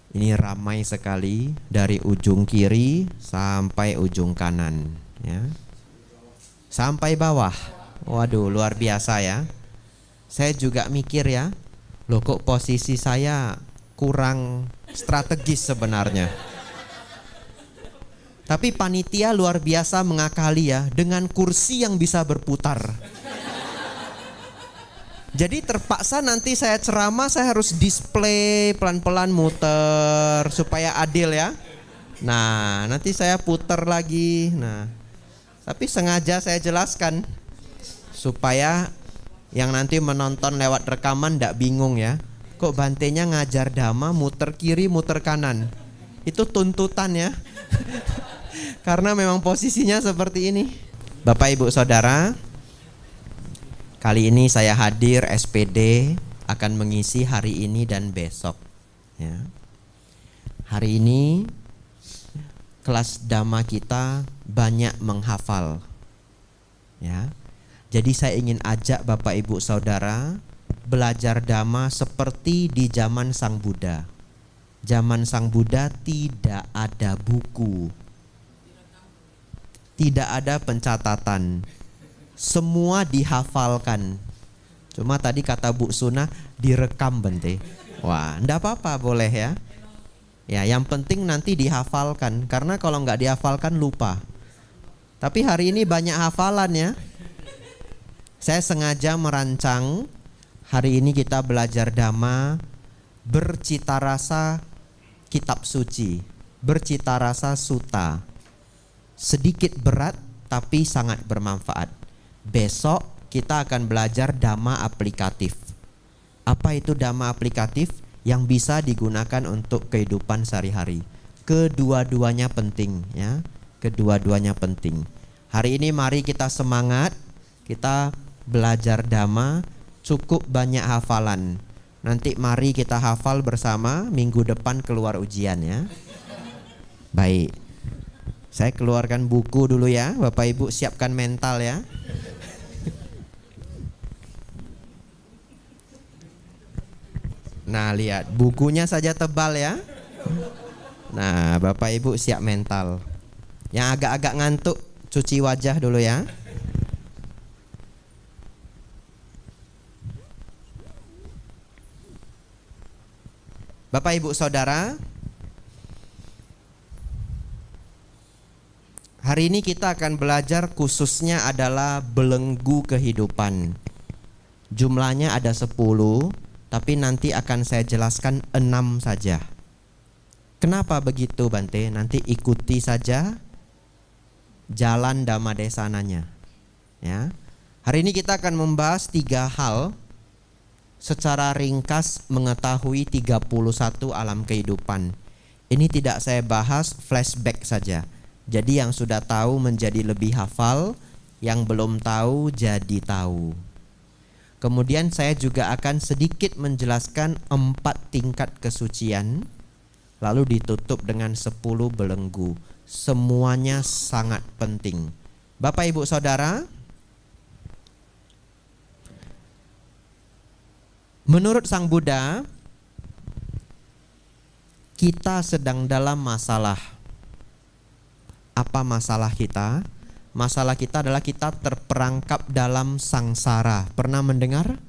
Ini ramai sekali dari ujung kiri sampai ujung kanan, ya. Sampai bawah. Waduh, luar biasa ya. Saya juga mikir ya, loh kok posisi saya kurang strategis sebenarnya. Tapi panitia luar biasa mengakali ya, dengan kursi yang bisa berputar. Jadi terpaksa nanti saya ceramah, saya harus display pelan-pelan muter supaya adil ya. Nah, nanti saya putar lagi. Nah, tapi sengaja saya jelaskan supaya yang nanti menonton lewat rekaman ndak bingung ya. Kok Bantenya ngajar dhamma muter kiri muter kanan. Itu tuntutan ya. Karena memang posisinya seperti ini. Bapak Ibu Saudara, kali ini saya hadir SPD akan mengisi hari ini dan besok ya. Hari ini kelas dhamma kita banyak menghafal ya. Jadi saya ingin ajak Bapak Ibu Saudara belajar dhamma seperti di zaman Sang Buddha. Zaman Sang Buddha tidak ada buku, tidak ada pencatatan, semua dihafalkan. Cuma tadi kata Bu Suna direkam Bente. Wah, enggak apa-apa, boleh ya. Ya, yang penting nanti dihafalkan, karena kalau nggak dihafalkan lupa. Tapi hari ini banyak hafalan ya. Saya sengaja merancang hari ini kita belajar dhamma bercita rasa kitab suci, bercita rasa sutta. Sedikit berat tapi sangat bermanfaat. Besok kita akan belajar dhamma aplikatif. Apa itu dhamma aplikatif? Yang bisa digunakan untuk kehidupan sehari-hari. Kedua-duanya penting ya. Kedua-duanya penting. Hari ini mari kita semangat. Kita belajar dhamma, cukup banyak hafalan. Nanti mari kita hafal bersama, minggu depan keluar ujian ya. Baik. Saya keluarkan buku dulu ya, Bapak Ibu siapkan mental ya. Nah, lihat bukunya saja tebal ya. Nah, Bapak Ibu siap mental. Yang agak-agak ngantuk cuci wajah dulu ya. Bapak Ibu Saudara, hari ini kita akan belajar khususnya adalah belenggu kehidupan. Jumlahnya ada 10, tapi nanti akan saya jelaskan 6 saja. Kenapa begitu Bante? Nanti ikuti saja jalan Dhammadesananya ya. Hari ini kita akan membahas 3 hal secara ringkas mengetahui 31 alam kehidupan. Ini tidak saya bahas, flashback saja. Jadi yang sudah tahu menjadi lebih hafal, yang belum tahu jadi tahu. Kemudian saya juga akan sedikit menjelaskan 4 tingkat kesucian, lalu ditutup dengan 10 belenggu. Semuanya sangat penting. Bapak Ibu Saudara, menurut Sang Buddha, kita sedang dalam masalah. Apa masalah kita? Masalah kita adalah kita terperangkap dalam sangsara. Pernah mendengar?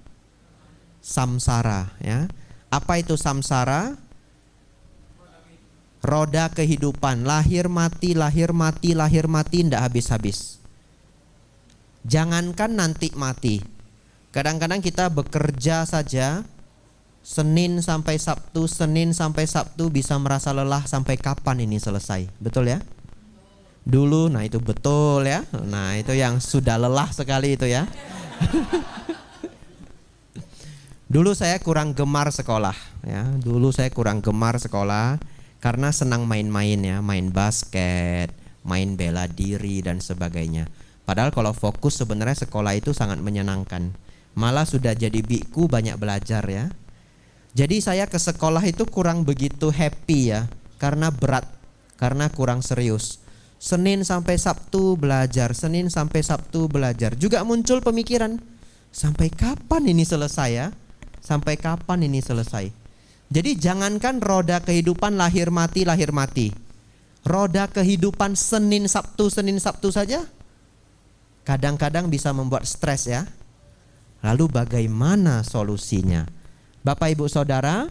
Samsara ya. Apa itu samsara? Roda kehidupan, lahir mati, lahir mati, lahir mati, tidak habis-habis. Jangankan nanti mati. Kadang-kadang kita bekerja saja Senin sampai Sabtu bisa merasa lelah, sampai kapan ini selesai. Betul ya? Dulu, nah itu betul ya. Nah itu yang sudah lelah sekali itu ya. Dulu saya kurang gemar sekolah ya. Dulu saya kurang gemar sekolah karena senang main-main ya. Main basket, main bela diri dan sebagainya. Padahal kalau fokus sebenarnya sekolah itu sangat menyenangkan. Malah sudah jadi biku banyak belajar ya. Jadi saya ke sekolah itu kurang begitu happy ya. Karena berat, karena kurang serius. Senin sampai Sabtu belajar, Senin sampai Sabtu belajar. Juga muncul pemikiran, sampai kapan ini selesai ya? Sampai kapan ini selesai? Jadi jangankan roda kehidupan lahir mati. Roda kehidupan Senin Sabtu saja kadang-kadang bisa membuat stres ya. Lalu bagaimana solusinya? Bapak Ibu Saudara,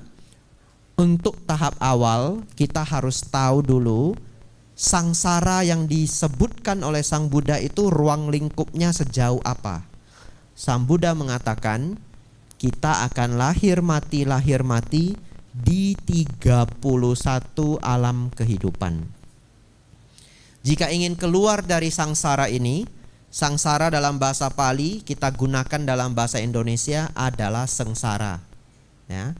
untuk tahap awal kita harus tahu dulu sangsara yang disebutkan oleh Sang Buddha itu ruang lingkupnya sejauh apa. Sang Buddha mengatakan kita akan lahir mati di 31 alam kehidupan. Jika ingin keluar dari sangsara ini, sangsara dalam bahasa Pali kita gunakan dalam bahasa Indonesia adalah sengsara. Ya.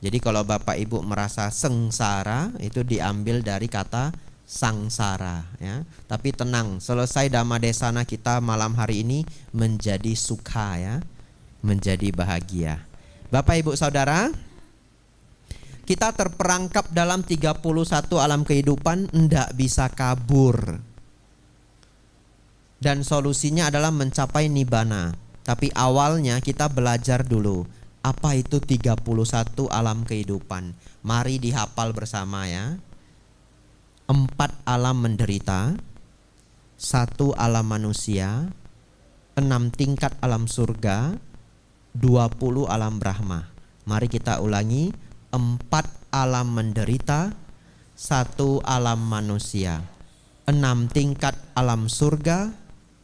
Jadi kalau Bapak Ibu merasa sengsara itu diambil dari kata sangsara ya. Tapi tenang, selesai Dhammadesana kita malam hari ini menjadi sukha ya, menjadi bahagia. Bapak Ibu Saudara, kita terperangkap dalam 31 alam kehidupan, enggak bisa kabur. Dan solusinya adalah mencapai nibbana. Tapi awalnya kita belajar dulu apa itu 31 alam kehidupan. Mari dihafal bersama ya. 4 alam menderita, 1 alam manusia, 6 tingkat alam surga, 20 alam Brahma. Mari kita ulangi. 4 alam menderita, 1 alam manusia, 6 tingkat alam surga,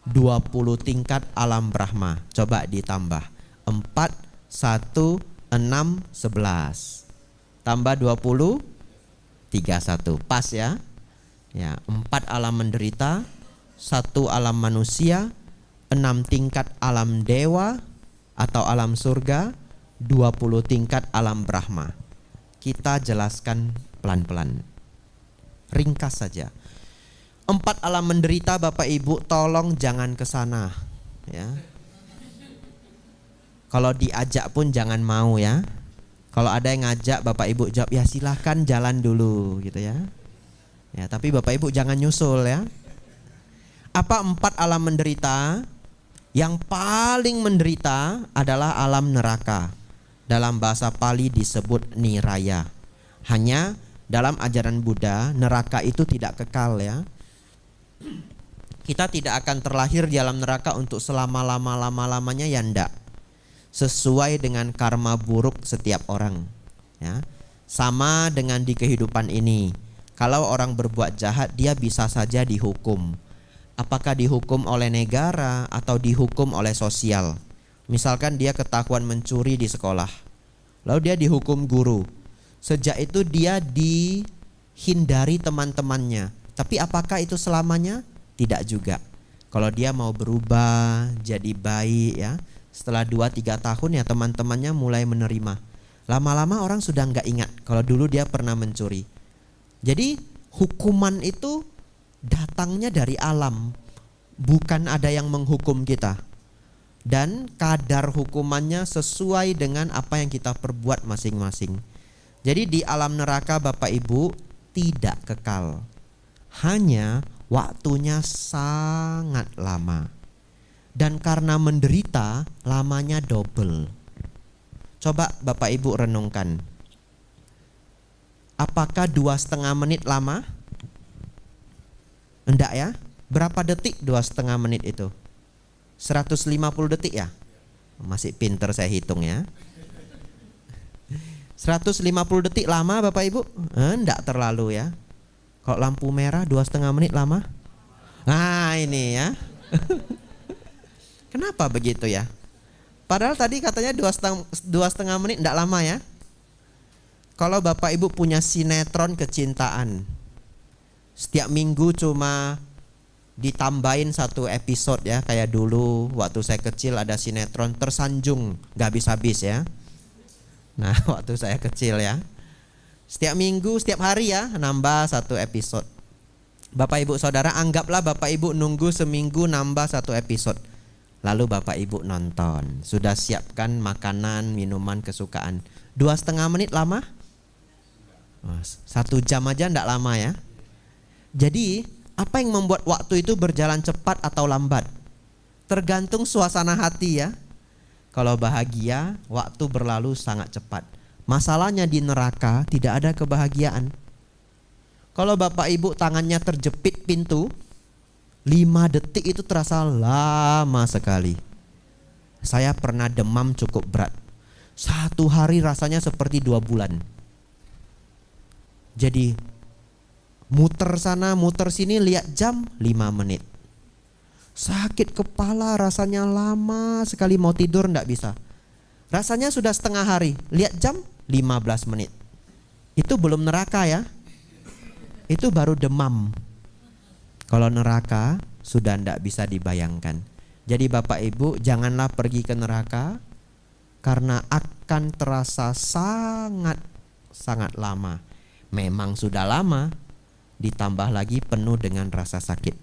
20 tingkat alam Brahma. Coba ditambah 4, 1, 6, 11. Tambah 20, 31. Pas ya. Ya, 4 alam menderita, 1 alam manusia, 6 tingkat alam dewa atau alam surga, 20 tingkat alam Brahma. Kita jelaskan pelan-pelan. Ringkas saja. 4 alam menderita Bapak Ibu tolong jangan ke sana ya. Kalau diajak pun jangan mau ya. Kalau ada yang ngajak Bapak Ibu jawab ya silahkan jalan dulu gitu ya. Ya, tapi Bapak Ibu jangan nyusul ya. Apa 4 alam menderita? Yang paling menderita adalah alam neraka. Dalam bahasa Pali disebut niraya. Hanya dalam ajaran Buddha neraka itu tidak kekal ya. Kita tidak akan terlahir di alam neraka untuk selama-lamanya ya enggak. Sesuai dengan karma buruk setiap orang ya. Sama dengan di kehidupan ini. Kalau orang berbuat jahat dia bisa saja dihukum. Apakah dihukum oleh negara atau dihukum oleh sosial? Misalkan dia ketahuan mencuri di sekolah, lalu dia dihukum guru. Sejak itu dia dihindari teman-temannya. Tapi apakah itu selamanya? Tidak juga. Kalau dia mau berubah jadi baik ya, setelah 2-3 tahun ya teman-temannya mulai menerima. Lama-lama orang sudah nggak ingat kalau dulu dia pernah mencuri. Jadi hukuman itu datangnya dari alam, bukan ada yang menghukum kita. Dan kadar hukumannya sesuai dengan apa yang kita perbuat masing-masing. Jadi di alam neraka Bapak Ibu tidak kekal. Hanya waktunya sangat lama. Dan karena menderita lamanya double. Coba Bapak Ibu renungkan. Apakah 2,5 menit lama? Enggak ya? Berapa detik 2,5 menit itu? 150 detik ya? Masih pinter saya hitung ya. 150 detik lama Bapak Ibu? Enggak terlalu ya. Kalau lampu merah 2,5 menit lama? Nah ini ya. Kenapa begitu ya? Padahal tadi katanya 2,5 menit enggak lama ya. Kalau Bapak Ibu punya sinetron kecintaan, setiap minggu cuma ditambahin 1 episode ya. Kayak dulu waktu saya kecil ada sinetron Tersanjung, gak habis-habis ya. Nah waktu saya kecil ya, setiap minggu, setiap hari ya nambah 1 episode. Bapak Ibu Saudara, anggaplah Bapak Ibu nunggu seminggu nambah 1 episode. Lalu Bapak Ibu nonton, sudah siapkan makanan, minuman kesukaan. 2,5 menit lama? 1 jam aja enggak lama ya. Jadi apa yang membuat waktu itu berjalan cepat atau lambat? Tergantung suasana hati ya. Kalau bahagia, waktu berlalu sangat cepat. Masalahnya di neraka tidak ada kebahagiaan. Kalau Bapak Ibu tangannya terjepit pintu, 5 detik itu terasa lama sekali. Saya pernah demam cukup berat. 1 hari rasanya seperti 2 bulan. Jadi muter sana muter sini, lihat jam 5 menit. Sakit kepala rasanya lama sekali, mau tidur enggak bisa. Rasanya sudah setengah hari, lihat jam 15 menit. Itu belum neraka ya. Itu baru demam. Kalau neraka sudah enggak bisa dibayangkan. Jadi Bapak Ibu janganlah pergi ke neraka, karena akan terasa sangat lama. Memang sudah lama, ditambah lagi penuh dengan rasa sakit.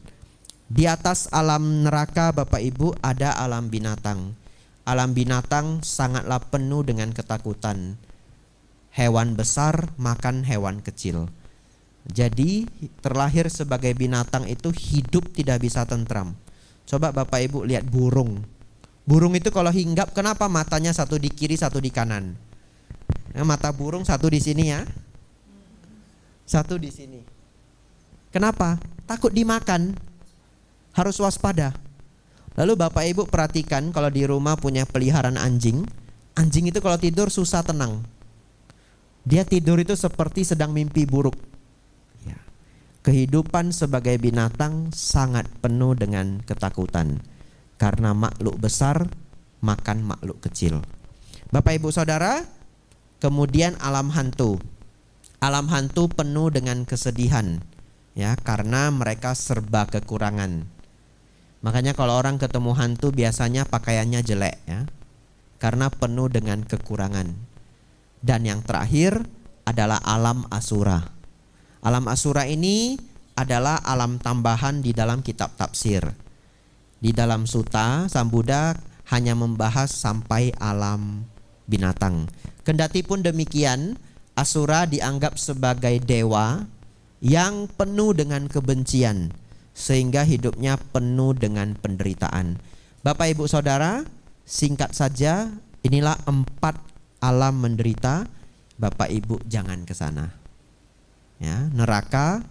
Di atas alam neraka Bapak Ibu ada alam binatang. Alam binatang sangatlah penuh dengan ketakutan. Hewan besar makan hewan kecil. Jadi terlahir sebagai binatang itu hidup tidak bisa tentram. Coba Bapak Ibu lihat burung. Burung itu kalau hinggap, kenapa matanya satu di kiri satu di kanan? Mata burung satu di sini ya, satu di sini. Kenapa? Takut dimakan. Harus waspada. Lalu Bapak Ibu perhatikan kalau di rumah punya peliharaan anjing. Anjing itu kalau tidur susah tenang. Dia tidur itu seperti sedang mimpi buruk. Ya. Kehidupan sebagai binatang sangat penuh dengan ketakutan. Karena makhluk besar makan makhluk kecil. Bapak Ibu Saudara, kemudian alam hantu. Alam hantu penuh dengan kesedihan. Ya, karena mereka serba kekurangan. Makanya kalau orang ketemu hantu biasanya pakaiannya jelek ya. Karena penuh dengan kekurangan. Dan yang terakhir adalah alam asura. Alam asura ini adalah alam tambahan di dalam kitab tafsir. Di dalam Sutta, Sang Buddha hanya membahas sampai alam binatang. Kendati pun demikian, asura dianggap sebagai dewa yang penuh dengan kebencian, sehingga hidupnya penuh dengan penderitaan. Bapak Ibu Saudara, singkat saja, inilah 4 alam menderita. Bapak Ibu jangan ke sana. Ya, neraka,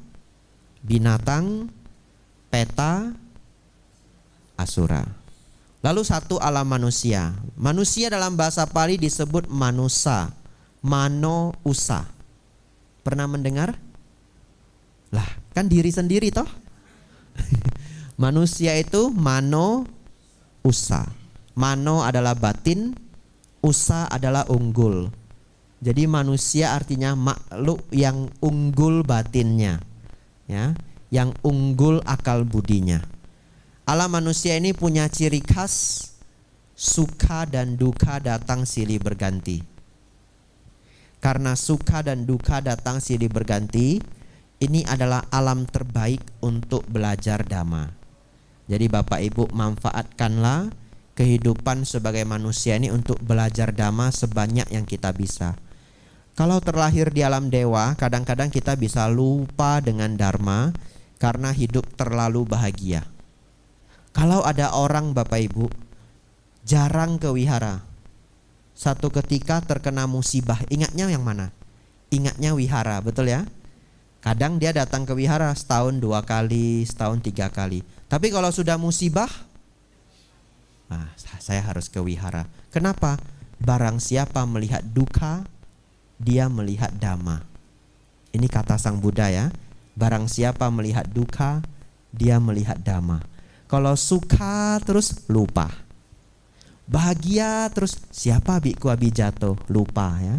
binatang, peta, asura. Lalu 1 alam manusia. Manusia dalam bahasa Pali disebut manusa, manousa. Pernah mendengar? Lah, kan diri sendiri toh. Manusia itu manousa. Mano adalah batin, usa adalah unggul. Jadi manusia artinya makhluk yang unggul batinnya, ya, yang unggul akal budinya. Alam manusia ini punya ciri khas, suka dan duka datang silih berganti. Karena suka dan duka datang silih berganti, ini adalah alam terbaik untuk belajar dhamma. Jadi Bapak Ibu manfaatkanlah kehidupan sebagai manusia ini untuk belajar dhamma sebanyak yang kita bisa. Kalau terlahir di alam dewa, kadang-kadang kita bisa lupa dengan dharma karena hidup terlalu bahagia. Kalau ada orang Bapak Ibu jarang ke wihara, satu ketika terkena musibah, ingatnya yang mana? Ingatnya wihara, betul ya? Kadang dia datang ke wihara setahun 2 kali, setahun 3 kali. Tapi kalau sudah musibah, saya harus ke wihara. Kenapa? Barang siapa melihat duka, dia melihat dhamma. Ini kata Sang Buddha ya. Barang siapa melihat duka, dia melihat dhamma. Kalau suka terus lupa. Bahagia terus siapa biku abijato, lupa ya.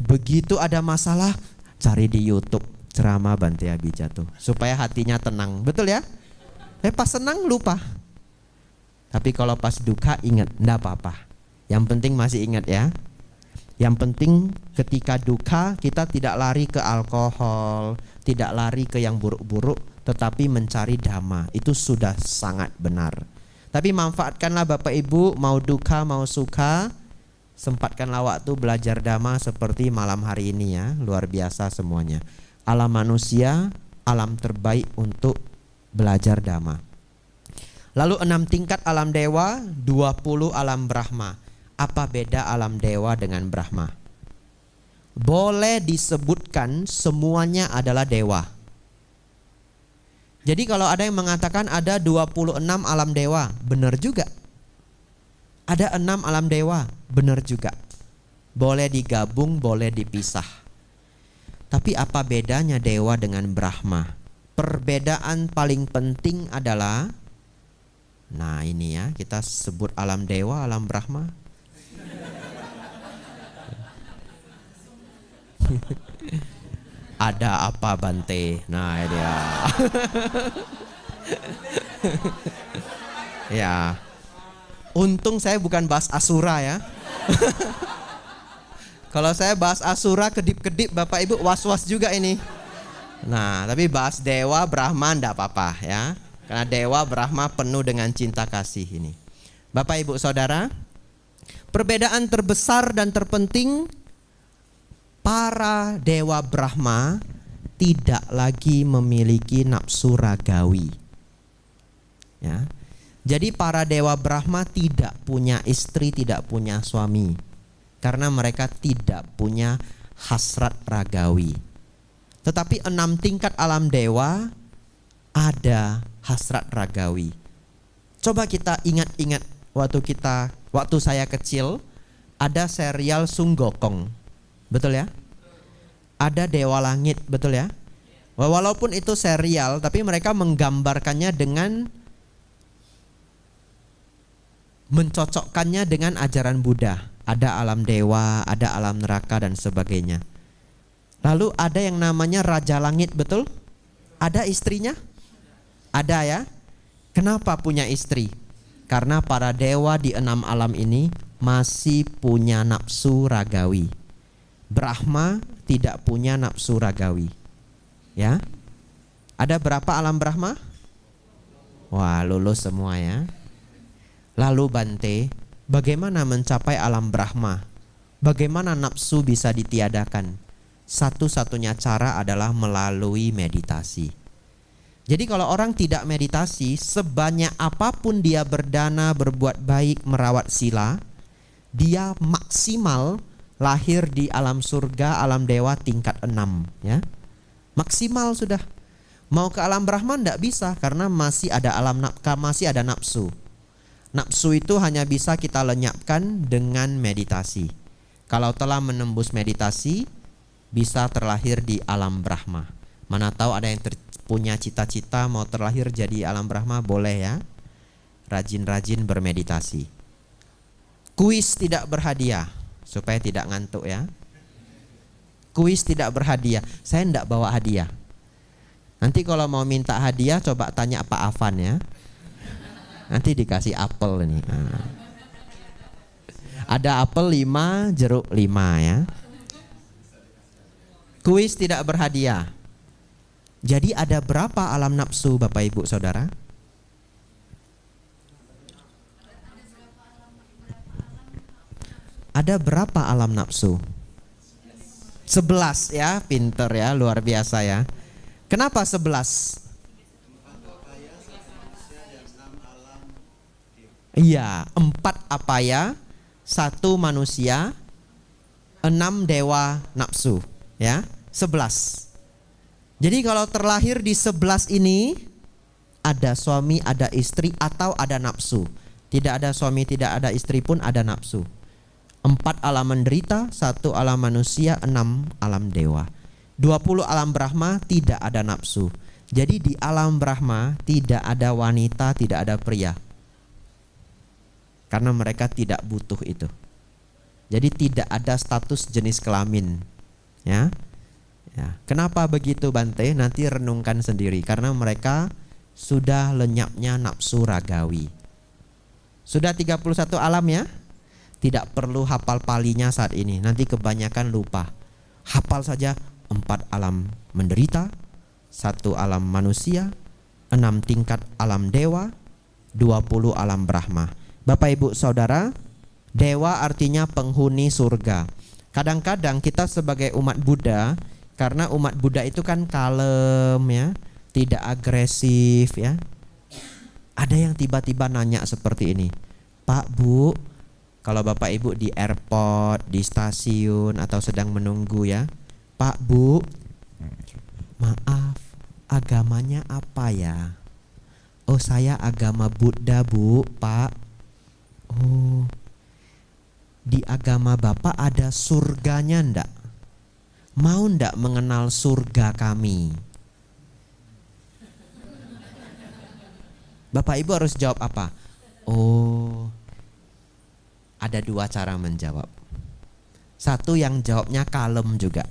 Begitu ada masalah, cari di YouTube ceramah Bante Abijato supaya hatinya tenang. Betul ya? Pas senang lupa. Tapi kalau pas duka ingat, enggak apa-apa. Yang penting masih ingat ya. Yang penting ketika duka kita tidak lari ke alkohol, tidak lari ke yang buruk-buruk, tetapi mencari dhamma. Itu sudah sangat benar. Tapi manfaatkanlah Bapak Ibu, mau duka mau suka, sempatkanlah waktu belajar dhamma seperti malam hari ini ya. Luar biasa semuanya. Alam manusia, alam terbaik untuk belajar dhamma. Lalu 6 tingkat alam dewa, 20 alam Brahma. Apa beda alam dewa dengan Brahma? boleh disebutkan semuanya adalah dewa. Jadi kalau ada yang mengatakan ada 26 alam dewa, benar juga. Ada 6 alam dewa, benar juga. Boleh digabung, boleh dipisah. Tapi apa bedanya dewa dengan Brahma? Perbedaan paling penting adalah, nah ini ya, kita sebut alam dewa, alam Brahma. Ada apa Bante? Nah dia. Ya. Untung saya bukan bahas Asura ya. Kalau saya bahas Asura kedip-kedip Bapak Ibu was-was juga ini. Nah, tapi bahas dewa Brahma enggak apa-apa ya. Karena dewa Brahma penuh dengan cinta kasih ini. Bapak Ibu Saudara, perbedaan terbesar dan terpenting, para dewa Brahma tidak lagi memiliki nafsu ragawi. Ya. Jadi para dewa Brahma tidak punya istri, tidak punya suami. Karena mereka tidak punya hasrat ragawi. Tetapi 6 tingkat alam dewa ada hasrat ragawi. Coba kita ingat-ingat waktu saya kecil ada serial Sung Gokong. Betul ya? Ada Dewa Langit, betul ya? Walaupun itu serial, tapi mereka menggambarkannya dengan mencocokkannya dengan ajaran Buddha. Ada alam dewa, ada alam neraka dan sebagainya. Lalu ada yang namanya Raja Langit, betul? Ada istrinya? Ada ya? Kenapa punya istri? Karena para dewa di 6 alam ini masih punya nafsu ragawi. Brahma tidak punya nafsu ragawi. Ya. Ada berapa alam Brahma? Wah, lulus semua ya. Lalu Bante, bagaimana mencapai alam Brahma? Bagaimana nafsu bisa ditiadakan? Satu-satunya cara adalah melalui meditasi. Jadi kalau orang tidak meditasi, sebanyak apapun dia berdana, berbuat baik, merawat sila, dia maksimal lahir di alam surga, alam dewa tingkat 6 ya. Maksimal sudah. Mau ke alam Brahma enggak bisa karena masih ada masih ada nafsu. Nafsu itu hanya bisa kita lenyapkan dengan meditasi. Kalau telah menembus meditasi, bisa terlahir di alam Brahma. Mana tahu ada yang punya cita-cita mau terlahir jadi alam Brahma, boleh ya. Rajin-rajin bermeditasi. Kuis tidak berhadiah. Supaya tidak ngantuk ya. Kuis tidak berhadiah. Saya enggak bawa hadiah. Nanti kalau mau minta hadiah coba tanya Pak Afan ya. Nanti dikasih apel ini. Nah. Ada apel 5, jeruk 5 ya. Kuis tidak berhadiah. Jadi ada berapa alam nafsu Bapak Ibu Saudara? Ada berapa alam nafsu? 11 ya, pinter ya, luar biasa ya. Kenapa 11? Iya, 4 apaya, 1 manusia, 6 dewa nafsu ya, 11. Jadi kalau terlahir di 11 ini ada suami, ada istri atau ada nafsu. Tidak ada suami, tidak ada istri pun ada nafsu. 4 alam menderita, 1 alam manusia, 6 alam dewa. 20 alam Brahma tidak ada nafsu. Jadi di alam Brahma tidak ada wanita, tidak ada pria. Karena mereka tidak butuh itu. Jadi tidak ada status jenis kelamin. Ya. Kenapa begitu Bante? Nanti renungkan sendiri. Karena mereka sudah lenyapnya nafsu ragawi. Sudah 31 alam ya. Tidak perlu hafal palinya saat ini. Nanti kebanyakan lupa. Hafal saja 4 alam menderita, 1 alam manusia, 6 tingkat alam dewa, 20 alam Brahma. Bapak Ibu Saudara, dewa artinya penghuni surga. Kadang-kadang kita sebagai umat Buddha, karena umat Buddha itu kan kalem ya, tidak agresif ya. Ada yang tiba-tiba nanya seperti ini, Pak Bu, Kalau Bapak Ibu di airport, di stasiun atau sedang menunggu ya. Pak, Bu, maaf, agamanya apa ya? Oh, saya agama Buddha, Bu, Pak. Oh, di agama Bapak ada surganya ndak? Mau ndak mengenal surga kami? Bapak Ibu harus jawab apa? Oh, ada dua cara menjawab. Satu yang jawabnya kalem juga.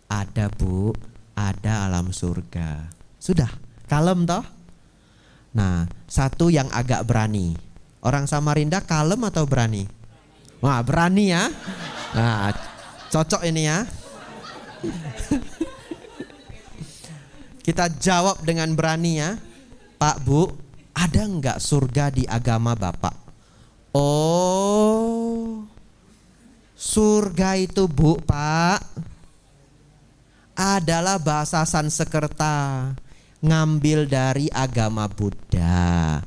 Ada, Bu, ada alam surga. Sudah, kalem toh? Nah, satu yang agak berani. Orang Samarinda kalem atau berani? Wah, berani ya. Nah, cocok ini ya. Kita jawab dengan berani ya. Pak, Bu, ada enggak surga di agama Bapak? Oh, surga itu, Bu, Pak, adalah bahasa Sanskerta, ngambil dari agama Buddha.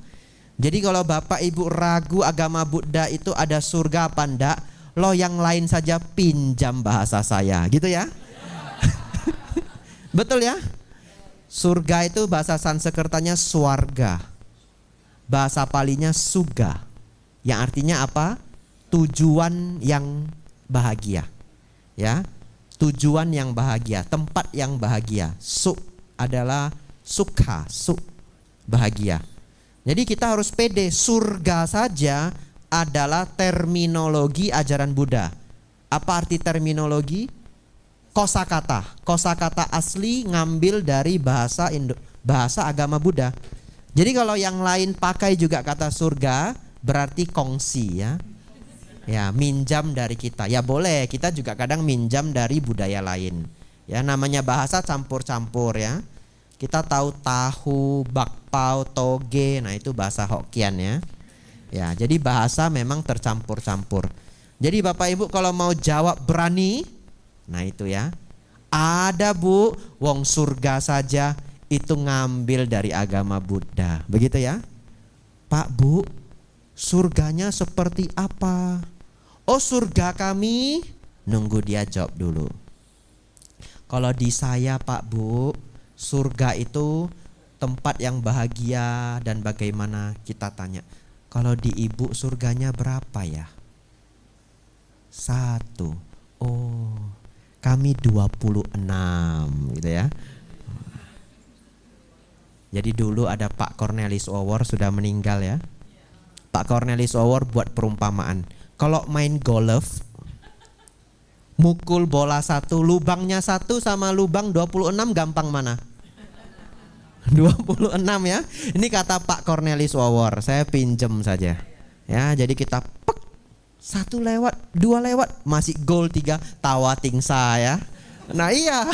Jadi kalau Bapak Ibu ragu agama Buddha itu ada surga apa enggak, lo yang lain saja pinjam bahasa saya, gitu ya. Betul ya? Surga itu bahasa Sanskertanya swarga. Bahasa Palinya suga. Yang artinya apa? Tujuan yang bahagia. Ya, tujuan yang bahagia, tempat yang bahagia. Suk adalah sukha, suk, bahagia. Jadi kita harus pede, surga saja adalah terminologi ajaran Buddha. Apa arti terminologi? Kosakata. Kosakata asli ngambil dari bahasa agama Buddha. Jadi kalau yang lain pakai juga kata surga, berarti kongsi ya. Ya, minjam dari kita. Ya boleh, kita juga kadang minjam dari budaya lain. Ya, namanya bahasa campur-campur ya. Kita tahu bakpao, toge, nah itu bahasa Hokkien ya. Ya, jadi bahasa memang tercampur-campur. Jadi Bapak Ibu kalau mau jawab berani, nah itu ya. Ada, Bu, wong surga saja itu ngambil dari agama Buddha. Begitu ya. Pak, Bu, surganya seperti apa? Oh, surga kami, nunggu dia jawab dulu. Kalau di saya, Pak, Bu, surga itu tempat yang bahagia dan bagaimana? Kita tanya. Kalau di Ibu surganya berapa ya? 1. Oh, kami 26 gitu ya. Jadi dulu ada Pak Cornelis Ower, sudah meninggal ya. Pak Cornelis Ower buat perumpamaan. Kalau main golf, mukul bola 1, lubangnya 1 sama lubang 26 gampang mana? 26 ya. Ini kata Pak Cornelis Ower, saya pinjem saja. Ya, jadi kita pek, 1 lewat, 2 lewat, masih gol 3, tawa tingsa ya. Nah iya.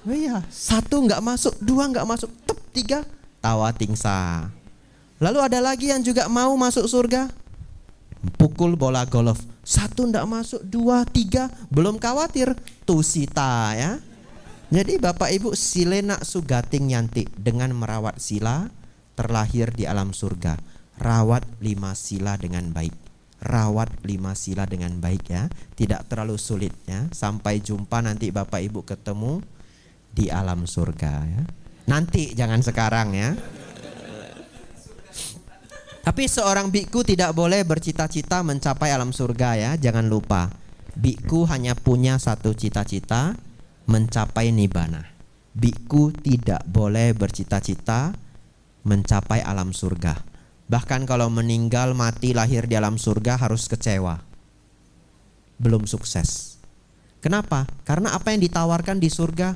Iya, 1 nggak masuk, 2 nggak masuk, tep 3, tawa tingsa. Lalu ada lagi yang juga mau masuk surga, pukul bola golf, 1 nggak masuk, 2, 3, belum khawatir, tusita ya. Jadi Bapak Ibu silena sugating yanti, dengan merawat sila terlahir di alam surga. Rawat 5 sila dengan baik. Rawat 5 sila dengan baik ya. Tidak terlalu sulit ya. Sampai jumpa nanti Bapak Ibu ketemu di alam surga ya. Nanti jangan sekarang ya. Tapi seorang biku tidak boleh bercita-cita mencapai alam surga ya. Jangan lupa, biku hanya punya satu cita-cita, mencapai nibbana. Biku tidak boleh bercita-cita mencapai alam surga. Bahkan kalau meninggal, mati, lahir di alam surga harus kecewa. Belum sukses. Kenapa? Karena apa yang ditawarkan di surga?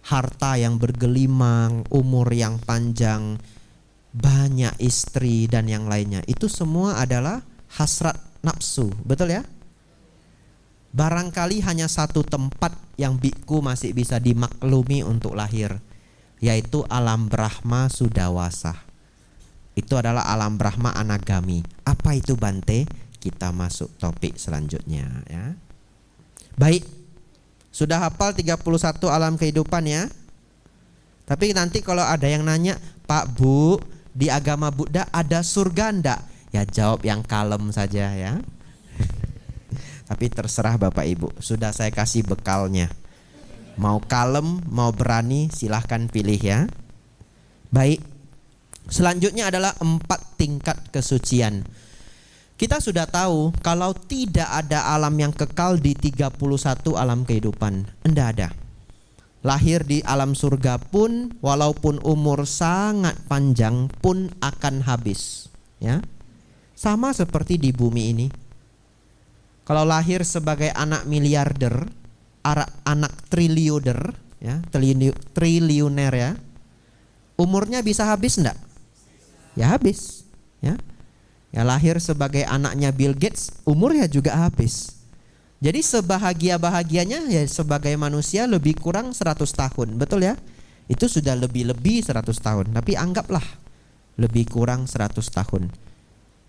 Harta yang bergelimang, umur yang panjang, banyak istri dan yang lainnya. Itu semua adalah hasrat nafsu. Betul ya? Barangkali hanya satu tempat yang biku masih bisa dimaklumi untuk lahir, yaitu alam Brahma Sudawasa. Itu adalah alam Brahma Anagami. Apa itu Bante? Kita masuk topik selanjutnya ya. Baik, sudah hafal 31 alam kehidupan ya. Tapi nanti kalau ada yang nanya, Pak Bu, di agama Buddha ada surga enggak? Ya jawab yang kalem saja ya. Tapi terserah Bapak Ibu, sudah saya kasih bekalnya. Mau kalem, mau berani, silahkan pilih ya. Baik, selanjutnya adalah 4 tingkat kesucian. Kita sudah tahu kalau tidak ada alam yang kekal di 31 alam kehidupan. Tidak ada. Lahir di alam surga pun walaupun umur sangat panjang pun akan habis ya. Sama seperti di bumi ini. Kalau lahir sebagai anak miliarder, anak triliuner ya, triliuner ya, umurnya bisa habis enggak? Ya habis ya. Ya lahir sebagai anaknya Bill Gates, umurnya juga habis. Jadi sebahagia-bahagianya ya sebagai manusia lebih kurang 100 tahun, betul ya? Itu sudah lebih-lebih 100 tahun, tapi anggaplah lebih kurang 100 tahun.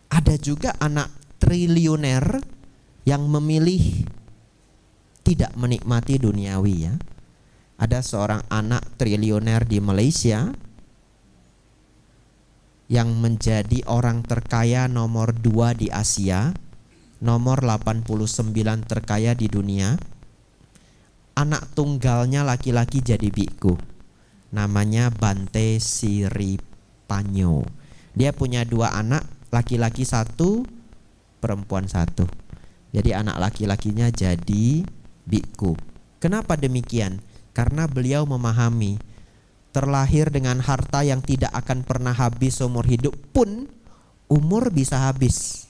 Ada juga anak triliuner yang memilih tidak menikmati duniawi ya. Ada seorang anak triliuner di Malaysia yang menjadi orang terkaya nomor 2 di Asia, nomor 89 terkaya di dunia. Anak tunggalnya laki-laki jadi biku. Namanya Bante Siripanyo. Dia punya 2 anak, laki-laki 1, perempuan 1. Jadi anak laki-lakinya jadi biku. Kenapa demikian? Karena beliau memahami terlahir dengan harta yang tidak akan pernah habis seumur hidup pun umur bisa habis.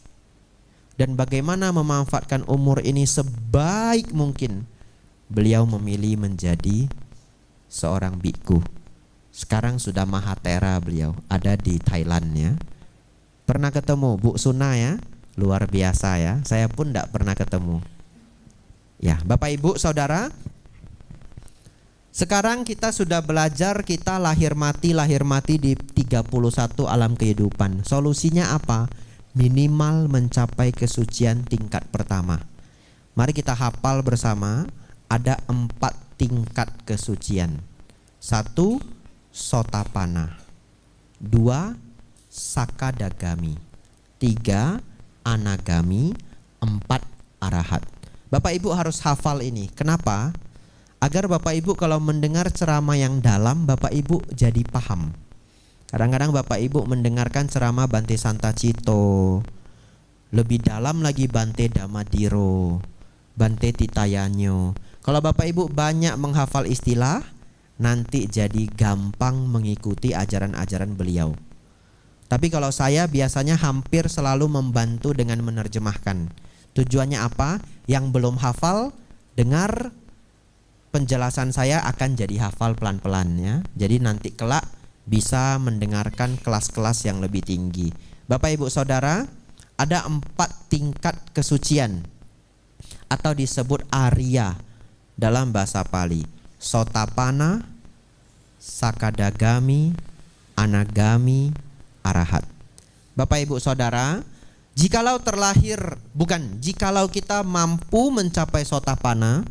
Dan bagaimana memanfaatkan umur ini sebaik mungkin, beliau memilih menjadi seorang biku. Sekarang sudah mahatera beliau, ada di Thailand ya. Pernah ketemu Bu Suna ya? Luar biasa ya, saya pun tidak pernah ketemu. Ya, Bapak Ibu Saudara, sekarang kita sudah belajar kita lahir mati di 31 alam kehidupan. Solusinya apa? Minimal mencapai kesucian tingkat pertama. Mari kita hafal bersama, ada 4 tingkat kesucian. 1, Sotapana. 2, Sakadagami. 3, Anagami. 4, Arahat. Bapak Ibu harus hafal ini. Kenapa? Agar Bapak Ibu kalau mendengar ceramah yang dalam, Bapak Ibu jadi paham. Kadang-kadang Bapak Ibu mendengarkan ceramah Bante Santacito, lebih dalam lagi Bante Damadiro, Bante Titayanyo. Kalau Bapak Ibu banyak menghafal istilah, nanti jadi gampang mengikuti ajaran-ajaran beliau. Tapi kalau saya biasanya hampir selalu membantu dengan menerjemahkan. Tujuannya apa? Yang belum hafal, dengar penjelasan saya akan jadi hafal pelan-pelan ya. Jadi nanti kelak bisa mendengarkan kelas-kelas yang lebih tinggi. Bapak Ibu Saudara, ada 4 tingkat kesucian atau disebut Arya dalam bahasa Pali. Sotapana, Sakadagami, Anagami, Arahat. Bapak Ibu Saudara, jikalau kita mampu mencapai Sotapana,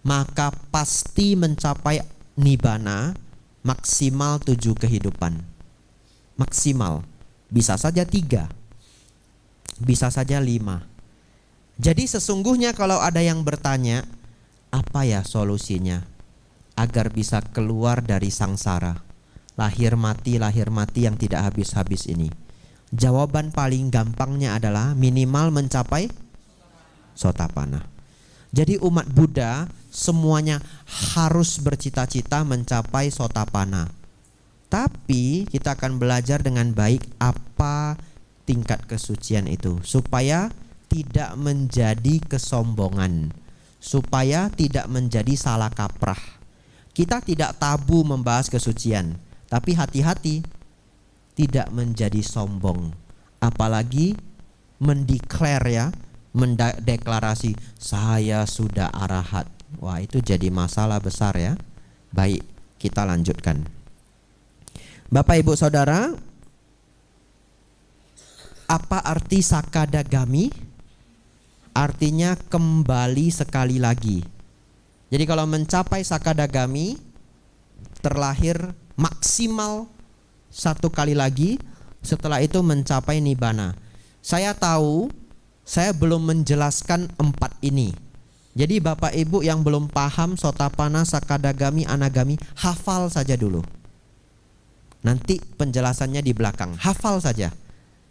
maka pasti mencapai Nibbana maksimal 7 kehidupan. Maksimal. Bisa saja 3, bisa saja 5. Jadi sesungguhnya kalau ada yang bertanya, apa ya solusinya agar bisa keluar dari sangsara, lahir mati yang tidak habis-habis ini? Jawaban paling gampangnya adalah minimal mencapai Sotapana. Jadi umat Buddha semuanya harus bercita-cita mencapai Sotapana. Tapi kita akan belajar dengan baik apa tingkat kesucian itu, supaya tidak menjadi kesombongan, supaya tidak menjadi salah kaprah. Kita tidak tabu membahas kesucian, tapi hati-hati tidak menjadi sombong, apalagi mendeklar ya, mendeklarasi saya sudah arahat. Wah, itu jadi masalah besar ya. Baik, kita lanjutkan. Bapak Ibu Saudara, apa arti Sakadagami? Artinya kembali sekali lagi. Jadi kalau mencapai Sakadagami, terlahir maksimal 1 kali lagi, Setelah itu mencapai nibbana. Saya tahu saya belum menjelaskan 4 ini. Jadi Bapak Ibu yang belum paham Sotapanna, Sakadagami, Anagami, hafal saja dulu. Nanti penjelasannya di belakang. Hafal saja.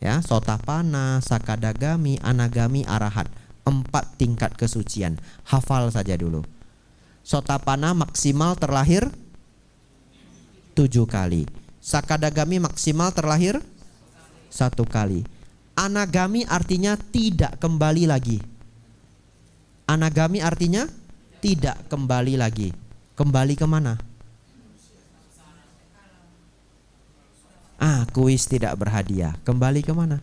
Ya, Sotapanna, Sakadagami, Anagami, Arahat. 4 tingkat kesucian. Hafal saja dulu. Sotapanna maksimal terlahir 7 kali. Sakadagami maksimal terlahir 1 kali. Anagami artinya tidak kembali lagi. Anagami artinya tidak kembali lagi. Kembali kemana? Kuis tidak berhadiah. Kembali kemana?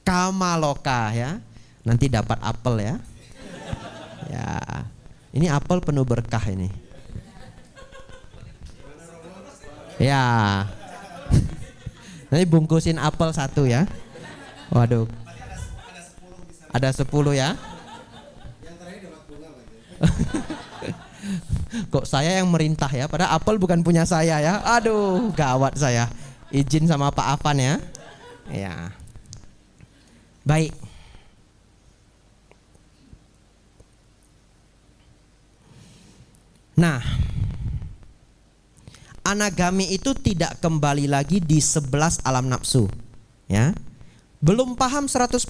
Kamaloka ya. Nanti dapat apel ya. Ya, ini apel penuh berkah ini. Ya. Nanti bungkusin apel 1 ya. Waduh. Ada 10 ya. Kok saya yang merintah ya, padahal apel bukan punya saya ya. Aduh, gawat saya. Izin sama Pak Afan ya. Ya. Baik. Nah, anagami itu tidak kembali lagi di 11 alam nafsu. Ya. Belum paham 100%,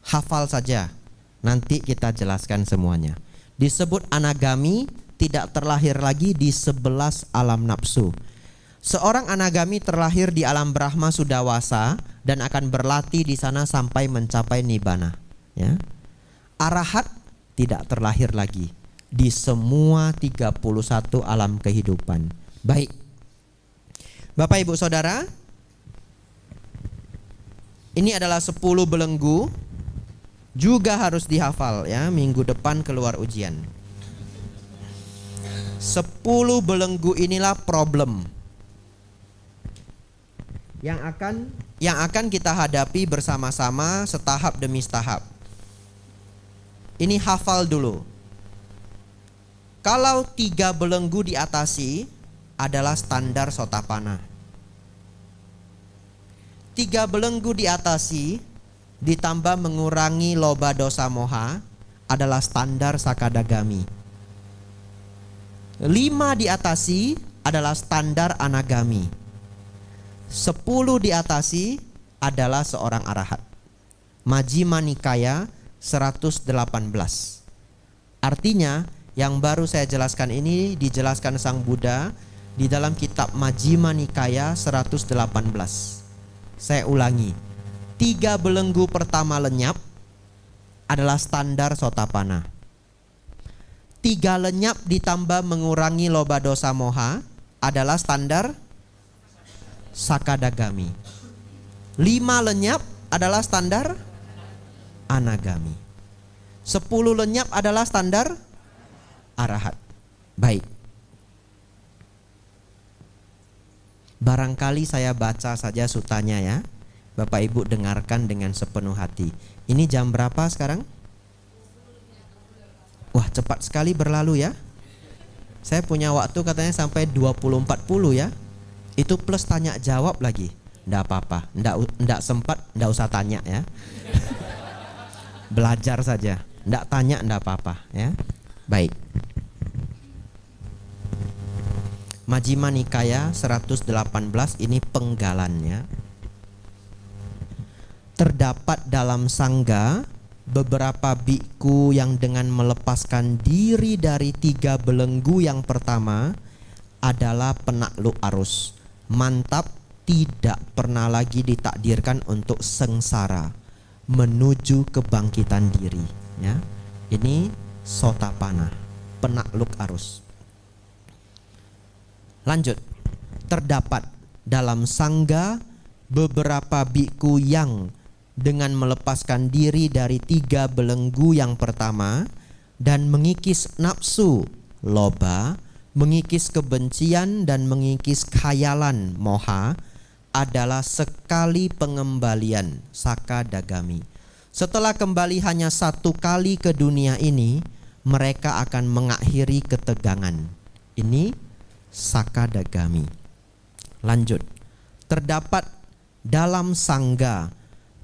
hafal saja. Nanti kita jelaskan semuanya. Disebut anagami tidak terlahir lagi di 11 alam nafsu. Seorang anagami terlahir di alam Brahma Sudawasa dan akan berlatih di sana sampai mencapai nibbana. Ya. Arahat tidak terlahir lagi di semua 31 alam kehidupan. Baik. Bapak Ibu Saudara, ini adalah 10 belenggu, juga harus dihafal ya, minggu depan keluar ujian. 10 belenggu inilah problem yang akan kita hadapi bersama-sama setahap demi setahap. Ini hafal dulu. Kalau 3 belenggu diatasi adalah standar Sotapanna. 3 belenggu diatasi ditambah mengurangi loba dosa moha adalah standar Sakadagami. 5 diatasi adalah standar Anagami. 10 diatasi adalah seorang arahat. Majjhima Nikaya 118. Artinya yang baru saya jelaskan ini dijelaskan Sang Buddha di dalam kitab Majjhima Nikaya 118. Saya ulangi. 3 belenggu pertama lenyap adalah standar Sotapanna. 3 lenyap ditambah mengurangi loba dosa moha adalah standar Sakadagami. 5 lenyap adalah standar Anagami. 10 lenyap adalah standar Arahat. Baik. Barangkali saya baca saja sutanya ya. Bapak Ibu dengarkan dengan sepenuh hati. Ini jam berapa sekarang? Wah, cepat sekali berlalu ya. Saya punya waktu katanya sampai 20.40 ya. Itu plus tanya jawab lagi. Nggak apa-apa, nggak sempat, nggak usah tanya ya. Belajar saja. Nggak tanya, nggak apa-apa ya. Baik. Majjhima Nikaya 118 ini penggalannya. Terdapat dalam sangga beberapa biku yang dengan melepaskan diri dari 3 belenggu yang pertama adalah penakluk arus. Mantap, tidak pernah lagi ditakdirkan untuk sengsara menuju kebangkitan diri ya. Ini Sotapanna, penakluk arus. Lanjut. Terdapat dalam sangga beberapa biku yang dengan melepaskan diri dari 3 belenggu yang pertama dan mengikis nafsu loba, mengikis kebencian dan mengikis khayalan moha adalah sekali pengembalian Sakadagami. Setelah kembali hanya 1 kali ke dunia ini, mereka akan mengakhiri ketegangan. Ini Sakadagami. Lanjut. terdapat dalam sangga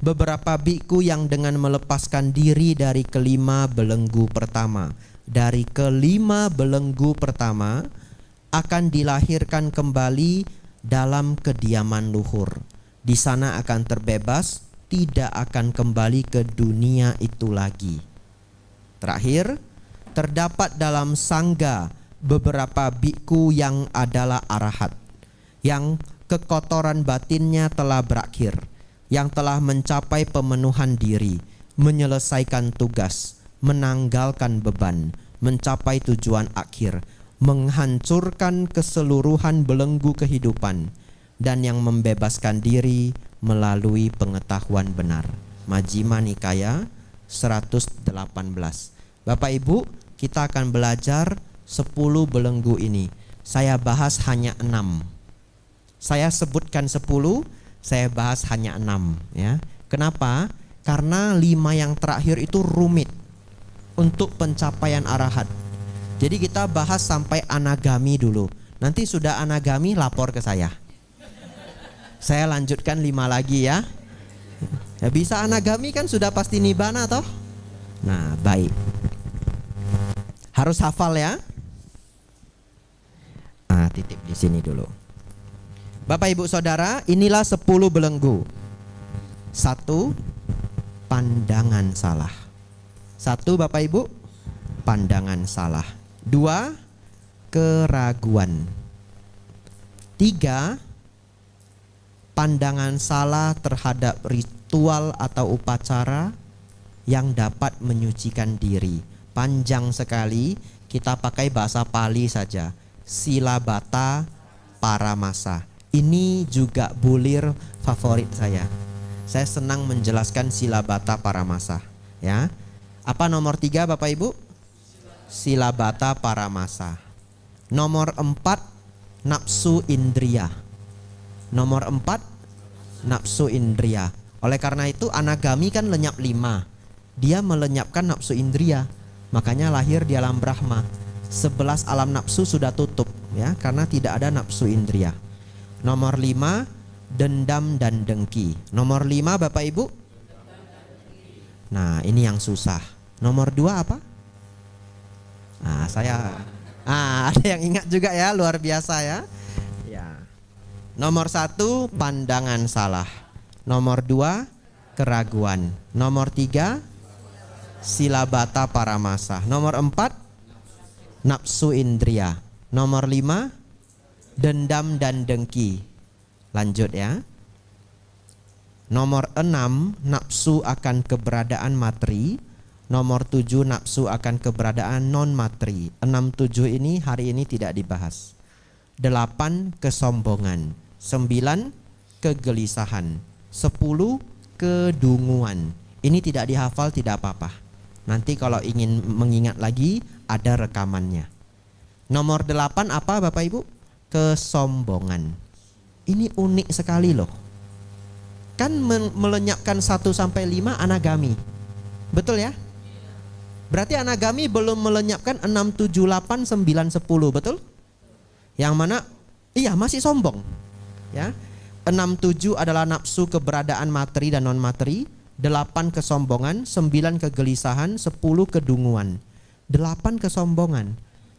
beberapa biku yang dengan melepaskan diri dari kelima belenggu pertama. Dari kelima belenggu pertama akan dilahirkan kembali dalam kediaman luhur. Di sana akan terbebas, tidak akan kembali ke dunia itu lagi. Terakhir, terdapat dalam sangga beberapa biku yang adalah arahat, yang kekotoran batinnya telah berakhir, yang telah mencapai pemenuhan diri, menyelesaikan tugas, menanggalkan beban, mencapai tujuan akhir, menghancurkan keseluruhan belenggu kehidupan, dan yang membebaskan diri melalui pengetahuan benar. Majjhima Nikaya 118. Bapak Ibu, kita akan belajar 10 belenggu ini. Saya bahas hanya 6. Saya sebutkan 10, saya bahas hanya 6 ya. Kenapa? Karena 5 yang terakhir itu rumit untuk pencapaian arahat. Jadi kita bahas sampai anagami dulu. Nanti sudah anagami lapor ke saya. Saya lanjutkan 5 lagi ya. Ya bisa anagami kan sudah pasti nibbana toh? Nah, baik. Harus hafal ya. Titip di sini dulu. Bapak Ibu Saudara, inilah 10 belenggu. 1, pandangan salah. 1 Bapak Ibu, pandangan salah. 2, keraguan. 3, pandangan salah terhadap ritual atau upacara yang dapat menyucikan diri. Panjang sekali, kita pakai bahasa Pali saja. Silabata Paramasa. Ini juga bulir favorit saya. Saya senang menjelaskan Silabata Paramasa ya. Apa nomor 3 Bapak Ibu? Silabata Paramasa. Nomor 4, nafsu indriya. Nomor 4, nafsu indriya. Oleh karena itu anagami kan lenyap 5. Dia melenyapkan nafsu indriya. Makanya lahir di alam Brahma. 11 alam nafsu sudah tutup ya, karena tidak ada nafsu indriya. Nomor 5, dendam dan dengki. Nomor 5 Bapak Ibu. Nah, ini yang susah. Nomor 2 apa? Ada yang ingat juga ya, luar biasa ya. Ya. Nomor 1, pandangan salah. Nomor 2, keraguan. Nomor 3, silabata paramasa. Nomor 4, nafsu indriya. Nomor 5, dendam dan dengki. Lanjut ya. Nomor 6, nafsu akan keberadaan materi. Nomor 7, nafsu akan keberadaan non materi. 6, 7 ini hari ini tidak dibahas. 8, kesombongan. 9, kegelisahan. 10, kedunguan. Ini tidak dihafal tidak apa-apa. Nanti kalau ingin mengingat lagi ada rekamannya. Nomor 8 apa Bapak Ibu? Kesombongan. Ini unik sekali loh. Kan melenyapkan 1 sampai 5 anagami. Betul ya? Berarti anagami belum melenyapkan 6, 7, 8, 9, 10, betul? Yang mana? Iya, masih sombong. Ya. 6, 7 adalah nafsu keberadaan materi dan non materi. 8 kesombongan, 9 kegelisahan, 10 kedunguan. 8 kesombongan.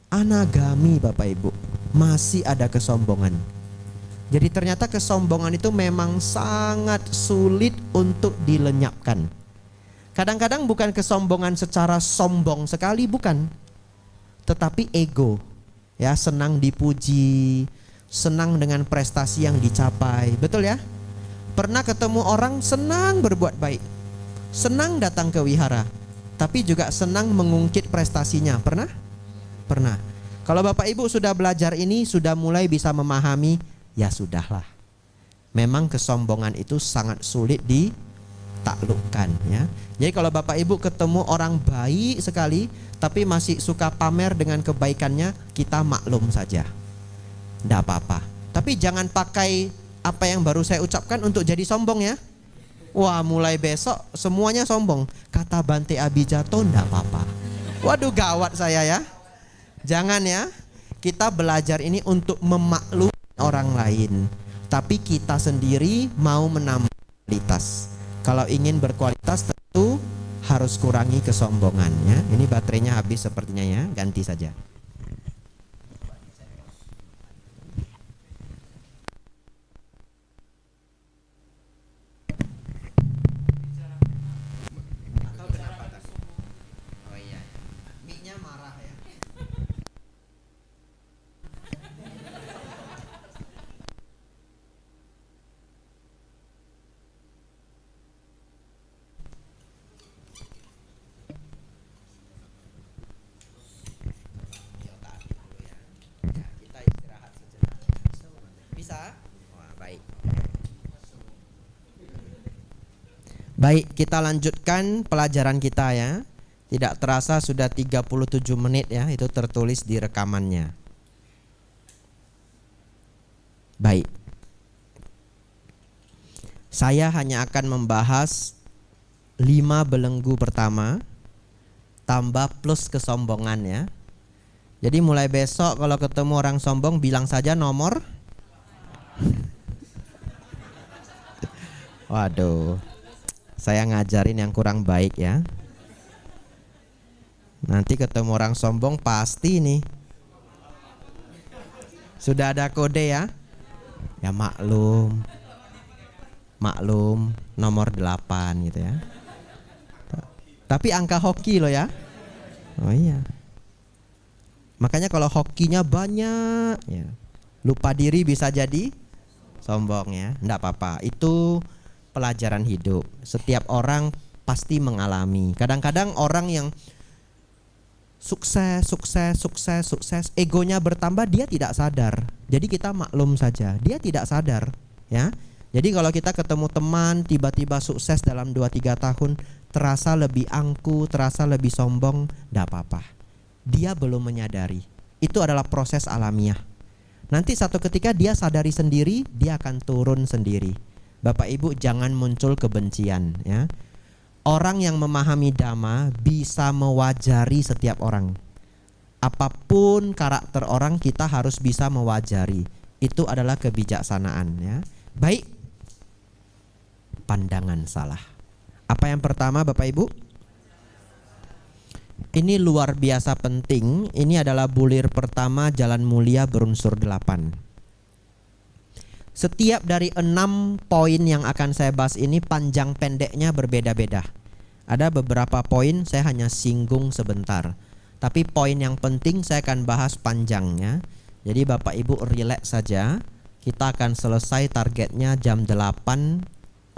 Anagami Bapak Ibu, masih ada kesombongan. Jadi ternyata kesombongan itu memang sangat sulit untuk dilenyapkan. Kadang-kadang bukan kesombongan secara sombong sekali, bukan. Tetapi ego, ya, senang dipuji, senang dengan prestasi yang dicapai, betul ya? Pernah ketemu orang senang berbuat baik, senang datang ke wihara, tapi juga senang mengungkit prestasinya, pernah? Pernah. Kalau Bapak Ibu sudah belajar ini, sudah mulai bisa memahami, ya sudahlah. Memang kesombongan itu sangat sulit ditaklukkan ya. Jadi kalau Bapak Ibu ketemu orang baik sekali tapi masih suka pamer dengan kebaikannya, kita maklum saja. Tidak apa-apa. Tapi jangan pakai apa yang baru saya ucapkan untuk jadi sombong ya. Wah, mulai besok semuanya sombong. Kata Bante Abhijato tidak apa-apa. Waduh, gawat saya ya. Jangan ya. Kita belajar ini untuk memaklumi orang lain, Tapi kita sendiri mau menambah kualitas. Kalau ingin berkualitas tentu harus kurangi kesombongannya. Ini baterainya habis sepertinya ya, ganti saja. Baik, kita lanjutkan pelajaran kita ya. Tidak terasa sudah 37 menit ya, itu tertulis di rekamannya. Baik. Saya hanya akan membahas 5 belenggu pertama tambah plus kesombongan ya. Jadi mulai besok kalau ketemu orang sombong bilang saja nomor. Waduh. Saya ngajarin yang kurang baik ya. Nanti ketemu orang sombong pasti nih. Sudah ada kode ya? Ya maklum. Maklum nomor 8 gitu ya. Tapi angka hoki loh ya. Oh iya. Makanya kalau hokinya banyak ya, lupa diri bisa jadi sombong ya. Enggak apa-apa. Itu pelajaran hidup. Setiap orang pasti mengalami. Kadang-kadang orang yang sukses, egonya bertambah, dia tidak sadar. Jadi kita maklum saja, dia tidak sadar ya. Jadi kalau kita ketemu teman tiba-tiba sukses dalam 2-3 tahun, terasa lebih angku, terasa lebih sombong, enggak apa-apa. Dia belum menyadari. Itu adalah proses alamiah. Nanti satu ketika dia sadari sendiri, dia akan turun sendiri. Bapak Ibu jangan muncul kebencian ya. Orang yang memahami Dhamma bisa mewajari setiap orang. Apapun karakter orang kita harus bisa mewajari. Itu adalah kebijaksanaan ya. Baik. Pandangan salah. Apa yang pertama Bapak Ibu? Ini luar biasa penting. Ini adalah bulir pertama Jalan Mulia berunsur 8. Setiap dari 6 poin yang akan saya bahas ini panjang pendeknya berbeda-beda. Ada beberapa poin saya hanya singgung sebentar. Tapi poin yang penting saya akan bahas panjangnya. Jadi Bapak Ibu relax saja. Kita akan selesai targetnya jam 8.40.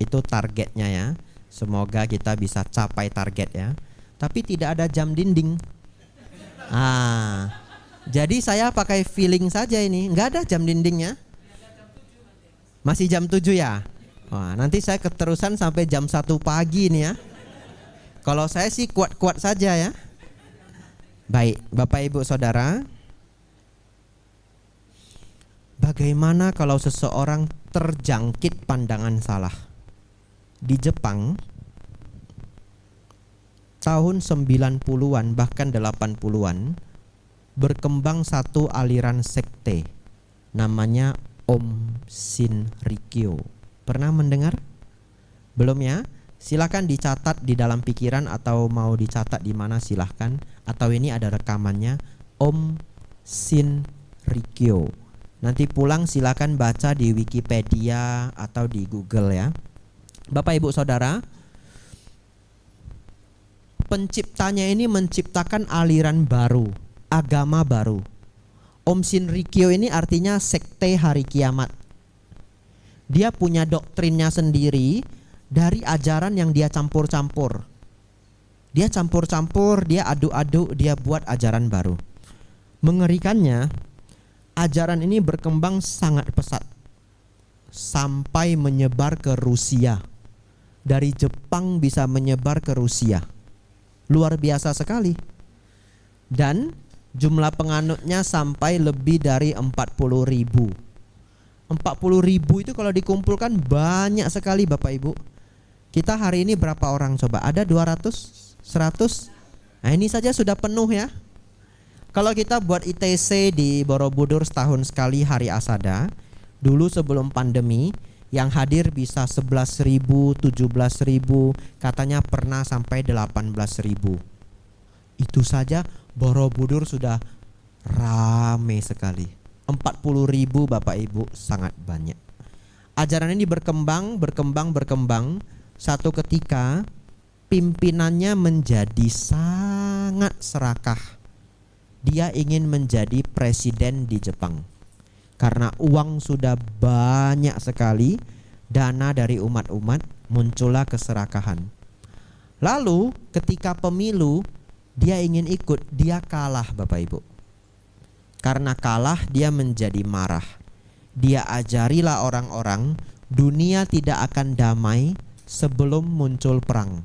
Itu targetnya ya. Semoga kita bisa capai target ya. Tapi tidak ada jam dinding. Jadi saya pakai feeling saja ini. Nggak ada jam dindingnya. Masih jam 7 ya? Wah, nanti saya keterusan sampai jam 1 pagi nih ya. Kalau saya sih kuat-kuat saja ya. Baik, Bapak Ibu Saudara. Bagaimana kalau seseorang terjangkit pandangan salah? Di Jepang tahun 90-an bahkan 80-an berkembang satu aliran sekte namanya Om Shinrikyo. Pernah mendengar? Belum ya? Silakan dicatat di dalam pikiran atau mau dicatat di mana silahkan. Atau ini ada rekamannya Om Shinrikyo. Nanti pulang silakan baca di Wikipedia atau di Google ya. Bapak Ibu Saudara, penciptanya ini menciptakan aliran baru, agama baru. Om Shinrikyo ini artinya sekte hari kiamat. Dia punya doktrinnya sendiri dari ajaran yang dia campur-campur. Dia campur-campur, dia aduk-aduk, dia buat ajaran baru. Mengerikannya, ajaran ini berkembang sangat pesat sampai menyebar ke Rusia. Dari Jepang bisa menyebar ke Rusia. Luar biasa sekali. Dan jumlah penganutnya sampai lebih dari 40.000. 40.000 itu kalau dikumpulkan banyak sekali Bapak Ibu. Kita hari ini berapa orang coba? Ada 200? 100? Nah ini saja sudah penuh ya. Kalau kita buat ITC di Borobudur setahun sekali hari Asada, Dulu sebelum pandemi yang hadir bisa 11.000, 17.000, katanya pernah sampai 18.000. Itu saja Borobudur sudah rame sekali. 40.000 Bapak Ibu, sangat banyak. Ajaran ini berkembang. Satu ketika pimpinannya menjadi sangat serakah. Dia ingin menjadi presiden di Jepang. Karena uang sudah banyak sekali, dana dari umat-umat, muncullah keserakahan. Lalu ketika pemilu, dia ingin ikut, dia kalah Bapak Ibu. Karena kalah dia menjadi marah. Dia ajarilah orang-orang, dunia tidak akan damai sebelum muncul perang.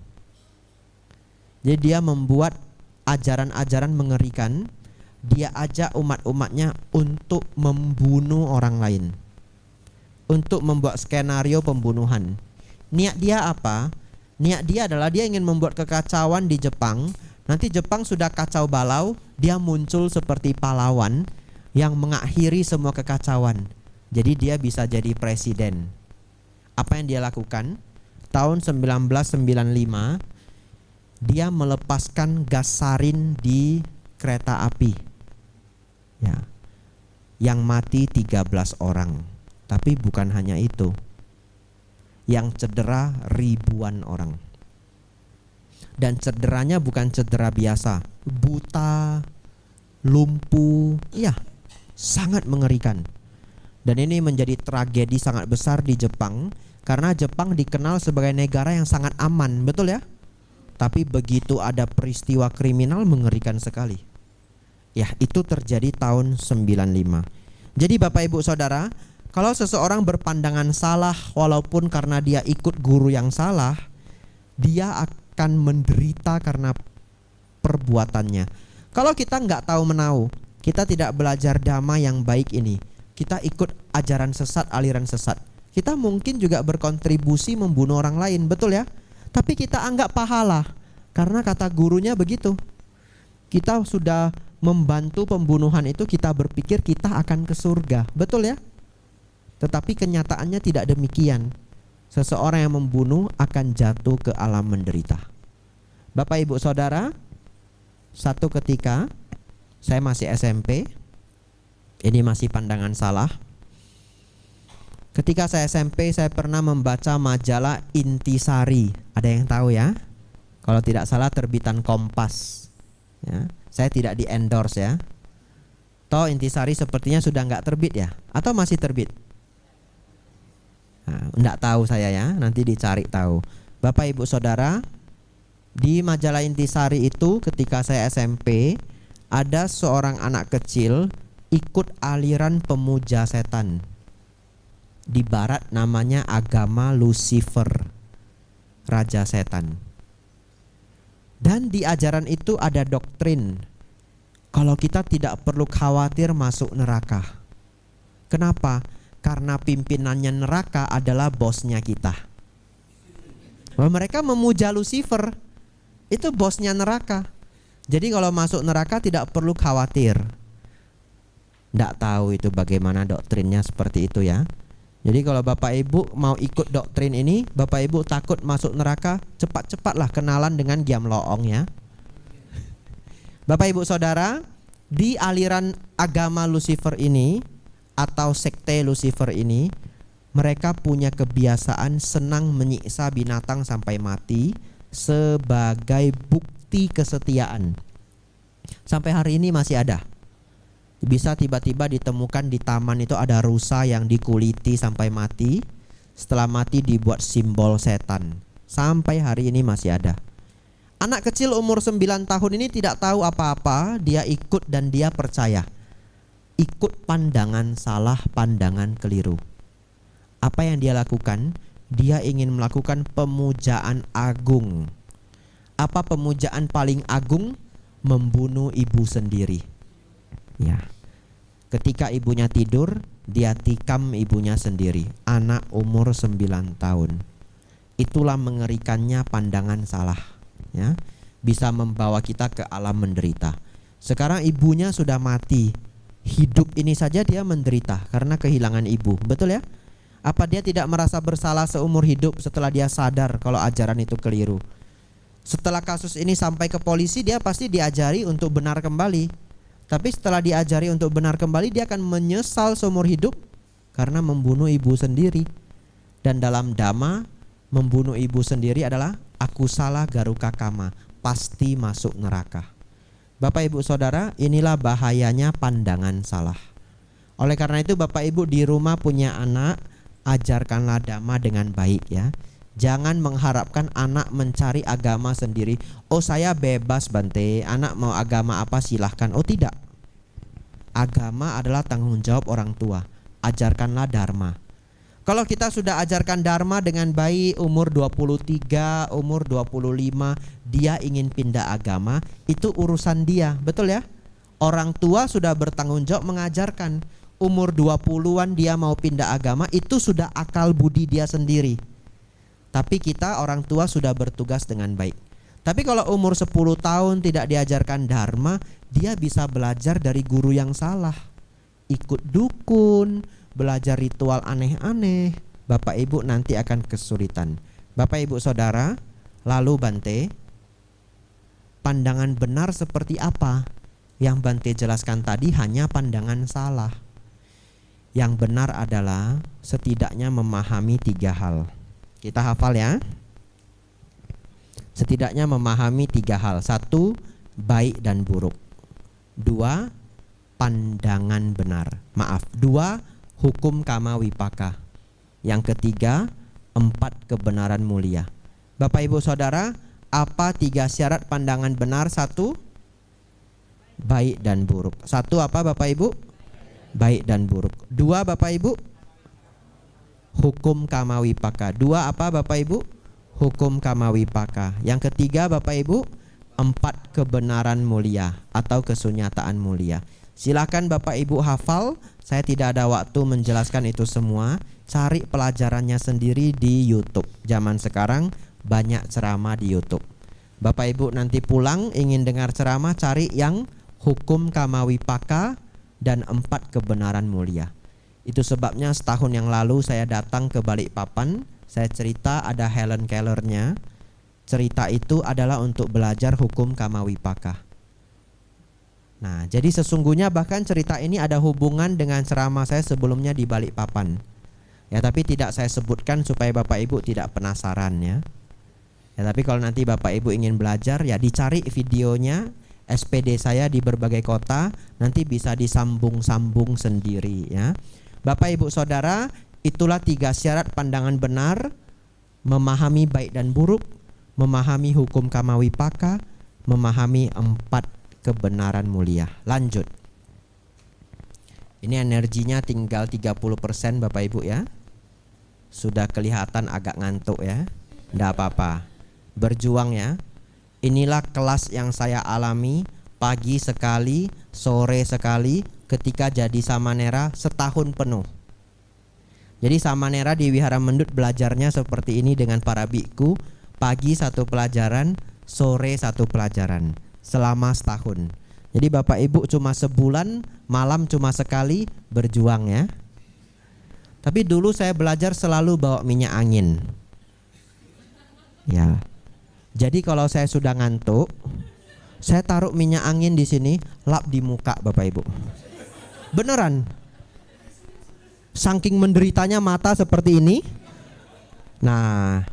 Jadi dia membuat ajaran-ajaran mengerikan. Dia ajak umat-umatnya untuk membunuh orang lain, untuk membuat skenario pembunuhan. Niat dia apa? Niat dia adalah dia ingin membuat kekacauan di Jepang. Nanti Jepang sudah kacau balau, dia muncul seperti pahlawan yang mengakhiri semua kekacauan. Jadi dia bisa jadi presiden. Apa yang dia lakukan? Tahun 1995 dia melepaskan gas sarin di kereta api. Ya. Yang mati 13 orang. Tapi bukan hanya itu. Yang cedera ribuan orang. Dan cederanya bukan cedera biasa, buta, lumpuh. Iya, sangat mengerikan. Dan ini menjadi tragedi sangat besar di Jepang, karena Jepang dikenal sebagai negara yang sangat aman, betul ya? Tapi begitu ada peristiwa kriminal mengerikan sekali. Ya, itu terjadi tahun 95. Jadi Bapak Ibu Saudara, kalau seseorang berpandangan salah walaupun karena dia ikut guru yang salah, dia akan menderita karena perbuatannya. Kalau kita nggak tahu menau, kita tidak belajar dhamma yang baik ini, kita ikut ajaran sesat, aliran sesat, kita mungkin juga berkontribusi membunuh orang lain, betul ya? Tapi kita anggap pahala, karena kata gurunya begitu. Kita sudah membantu pembunuhan itu, kita berpikir kita akan ke surga, betul ya? Tetapi kenyataannya tidak demikian. Seseorang yang membunuh akan jatuh ke alam menderita. Bapak Ibu Saudara, satu ketika saya masih SMP, ini masih pandangan salah. Ketika saya SMP, saya pernah membaca majalah Intisari. Ada yang tahu ya? Kalau tidak salah terbitan Kompas ya. Saya tidak di endorse ya. Toh Intisari sepertinya sudah nggak terbit ya, atau masih terbit? Nah, nggak tahu saya ya, nanti dicari tahu. Bapak Ibu Saudara, di majalah Intisari itu ketika saya SMP, ada seorang anak kecil ikut aliran pemuja setan. Di barat namanya agama Lucifer, raja setan. Dan di ajaran itu ada doktrin kalau kita tidak perlu khawatir masuk neraka. Kenapa? Karena pimpinannya neraka adalah bosnya kita. Bahwa mereka memuja Lucifer, itu bosnya neraka. Jadi kalau masuk neraka tidak perlu khawatir. Tidak tahu itu bagaimana doktrinnya seperti itu ya. Jadi kalau Bapak Ibu mau ikut doktrin ini, Bapak Ibu takut masuk neraka, cepat-cepatlah kenalan dengan Giam Loong ya. Bapak Ibu Saudara, di aliran agama Lucifer ini atau sekte Lucifer ini, mereka punya kebiasaan senang menyiksa binatang sampai mati sebagai bukti kesetiaan. Sampai hari ini masih ada. Bisa tiba-tiba ditemukan di taman itu ada rusa yang dikuliti sampai mati. Setelah mati dibuat simbol setan. Sampai hari ini masih ada. Anak kecil umur 9 tahun ini tidak tahu apa-apa, dia ikut dan dia percaya. Ikut pandangan salah, pandangan keliru. Apa yang dia lakukan? Dia ingin melakukan pemujaan agung. Apa pemujaan paling agung? Membunuh ibu sendiri. Ya. Ketika ibunya tidur, dia tikam ibunya sendiri. Anak umur 9 tahun. Itulah mengerikannya pandangan salah. Ya, bisa membawa kita ke alam menderita. Sekarang ibunya sudah mati. Hidup ini saja dia menderita karena kehilangan ibu. Betul ya? Apa dia tidak merasa bersalah seumur hidup setelah dia sadar kalau ajaran itu keliru? Setelah kasus ini sampai ke polisi, dia pasti diajari untuk benar kembali. Tapi setelah diajari untuk benar kembali, dia akan menyesal seumur hidup karena membunuh ibu sendiri. Dan dalam Dhamma, membunuh ibu sendiri adalah akusala garuka kama, pasti masuk neraka. Bapak Ibu Saudara, inilah bahayanya pandangan salah. Oleh karena itu Bapak Ibu di rumah punya anak, ajarkanlah Dhamma dengan baik ya. Jangan mengharapkan anak mencari agama sendiri. Oh saya bebas Bante, anak mau agama apa silahkan. Oh tidak. Agama adalah tanggung jawab orang tua. Ajarkanlah Dharma. Kalau kita sudah ajarkan Dharma dengan baik, umur 23, umur 25, dia ingin pindah agama, itu urusan dia, betul ya? Orang tua sudah bertanggung jawab mengajarkan. Umur 20-an dia mau pindah agama, itu sudah akal budi dia sendiri. Tapi kita orang tua sudah bertugas dengan baik. Tapi kalau umur 10 tahun tidak diajarkan Dharma, dia bisa belajar dari guru yang salah. Ikut dukun, belajar ritual aneh-aneh. Bapak Ibu nanti akan kesulitan. Bapak Ibu Saudara, lalu Bante, pandangan benar seperti apa? Yang Bante jelaskan tadi hanya pandangan salah. Yang benar adalah setidaknya memahami 3 hal. Kita hafal ya. Setidaknya memahami 3 hal. 1, baik dan buruk. 2, pandangan benar. 2, hukum kama wipaka. Yang ketiga, 4 kebenaran mulia. Bapak Ibu Saudara, apa 3 syarat pandangan benar? 1, baik dan buruk. 1 apa Bapak Ibu? Baik dan buruk. 2 Bapak Ibu? Hukum kama wipaka. 2 apa Bapak Ibu? Hukum kama wipaka. Yang ketiga Bapak Ibu, 4 kebenaran mulia atau kesunyataan mulia. Silakan Bapak Ibu hafal. Saya tidak ada waktu menjelaskan itu semua. Cari pelajarannya sendiri di YouTube. Zaman sekarang banyak ceramah di YouTube. Bapak Ibu nanti pulang ingin dengar ceramah, cari yang hukum kama wipaka dan 4 kebenaran mulia. Itu sebabnya setahun yang lalu saya datang ke Balikpapan. Saya cerita ada Helen Kellernya. Cerita itu adalah untuk belajar hukum kama wipaka. Nah, jadi sesungguhnya bahkan cerita ini ada hubungan dengan ceramah saya sebelumnya di Balikpapan. Ya, tapi tidak saya sebutkan supaya Bapak Ibu tidak penasaran ya. Ya, tapi kalau nanti Bapak Ibu ingin belajar ya dicari videonya SPD saya di berbagai kota, nanti bisa disambung-sambung sendiri ya. Bapak Ibu Saudara, itulah 3 syarat pandangan benar: memahami baik dan buruk, memahami hukum kama wipaka, memahami 4 kebenaran mulia. Lanjut. Ini energinya tinggal 30% Bapak Ibu ya. Sudah kelihatan agak ngantuk ya. Enggak apa-apa. Berjuang ya. Inilah kelas yang saya alami pagi sekali, sore sekali ketika jadi samanera setahun penuh. Jadi samanera di Wihara Mendut belajarnya seperti ini dengan para biku. Pagi 1 pelajaran, sore 1 pelajaran selama setahun. Jadi Bapak Ibu cuma sebulan, malam cuma sekali, berjuang ya. Tapi dulu saya belajar selalu bawa minyak angin. Ya. Jadi kalau saya sudah ngantuk, saya taruh minyak angin di sini, lap di muka Bapak Ibu. Beneran. Saking menderitanya mata seperti ini. Nah,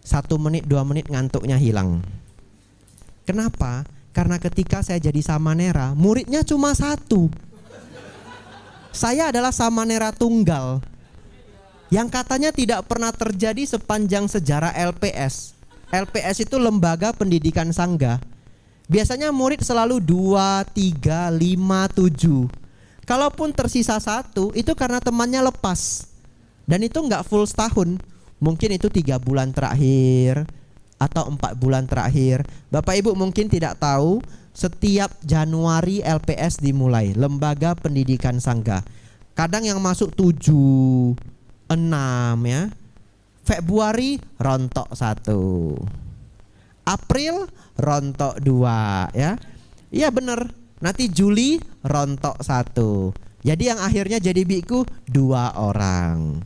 1 menit 2 menit ngantuknya hilang. Kenapa? Karena ketika saya jadi samanera, muridnya cuma 1. Saya adalah samanera tunggal yang katanya tidak pernah terjadi sepanjang sejarah LPS. LPS itu lembaga pendidikan sangga. Biasanya murid selalu 2, 3, 5, 7. Kalaupun tersisa 1, itu karena temannya lepas. Dan itu enggak full setahun. Mungkin itu 3 bulan terakhir atau 4 bulan terakhir. Bapak Ibu mungkin tidak tahu, setiap Januari LPS dimulai, Lembaga Pendidikan Sangga. Kadang yang masuk 7, 6 ya. Februari rontok 1. April rontok 2 ya. Iya benar. Nanti Juli rontok 1. Jadi yang akhirnya jadi biku 2 orang.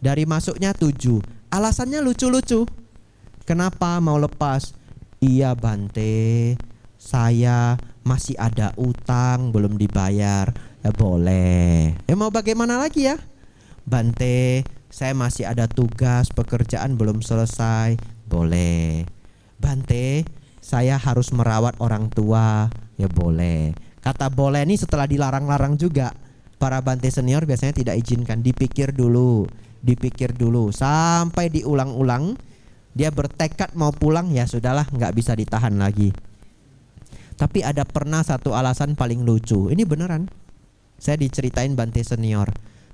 Dari masuknya 7. Alasannya lucu-lucu. Kenapa mau lepas? Iya Bante, saya masih ada utang belum dibayar. Ya boleh. Mau bagaimana lagi ya? Bante, saya masih ada tugas pekerjaan belum selesai. Boleh. Bante, saya harus merawat orang tua. Ya boleh. Kata boleh ini setelah dilarang-larang juga. Para Bante senior biasanya tidak izinkan. Dipikir dulu sampai diulang-ulang. Dia bertekad mau pulang, ya sudahlah, nggak bisa ditahan lagi. Tapi ada pernah satu alasan paling lucu. Ini beneran. Saya diceritain Bante senior.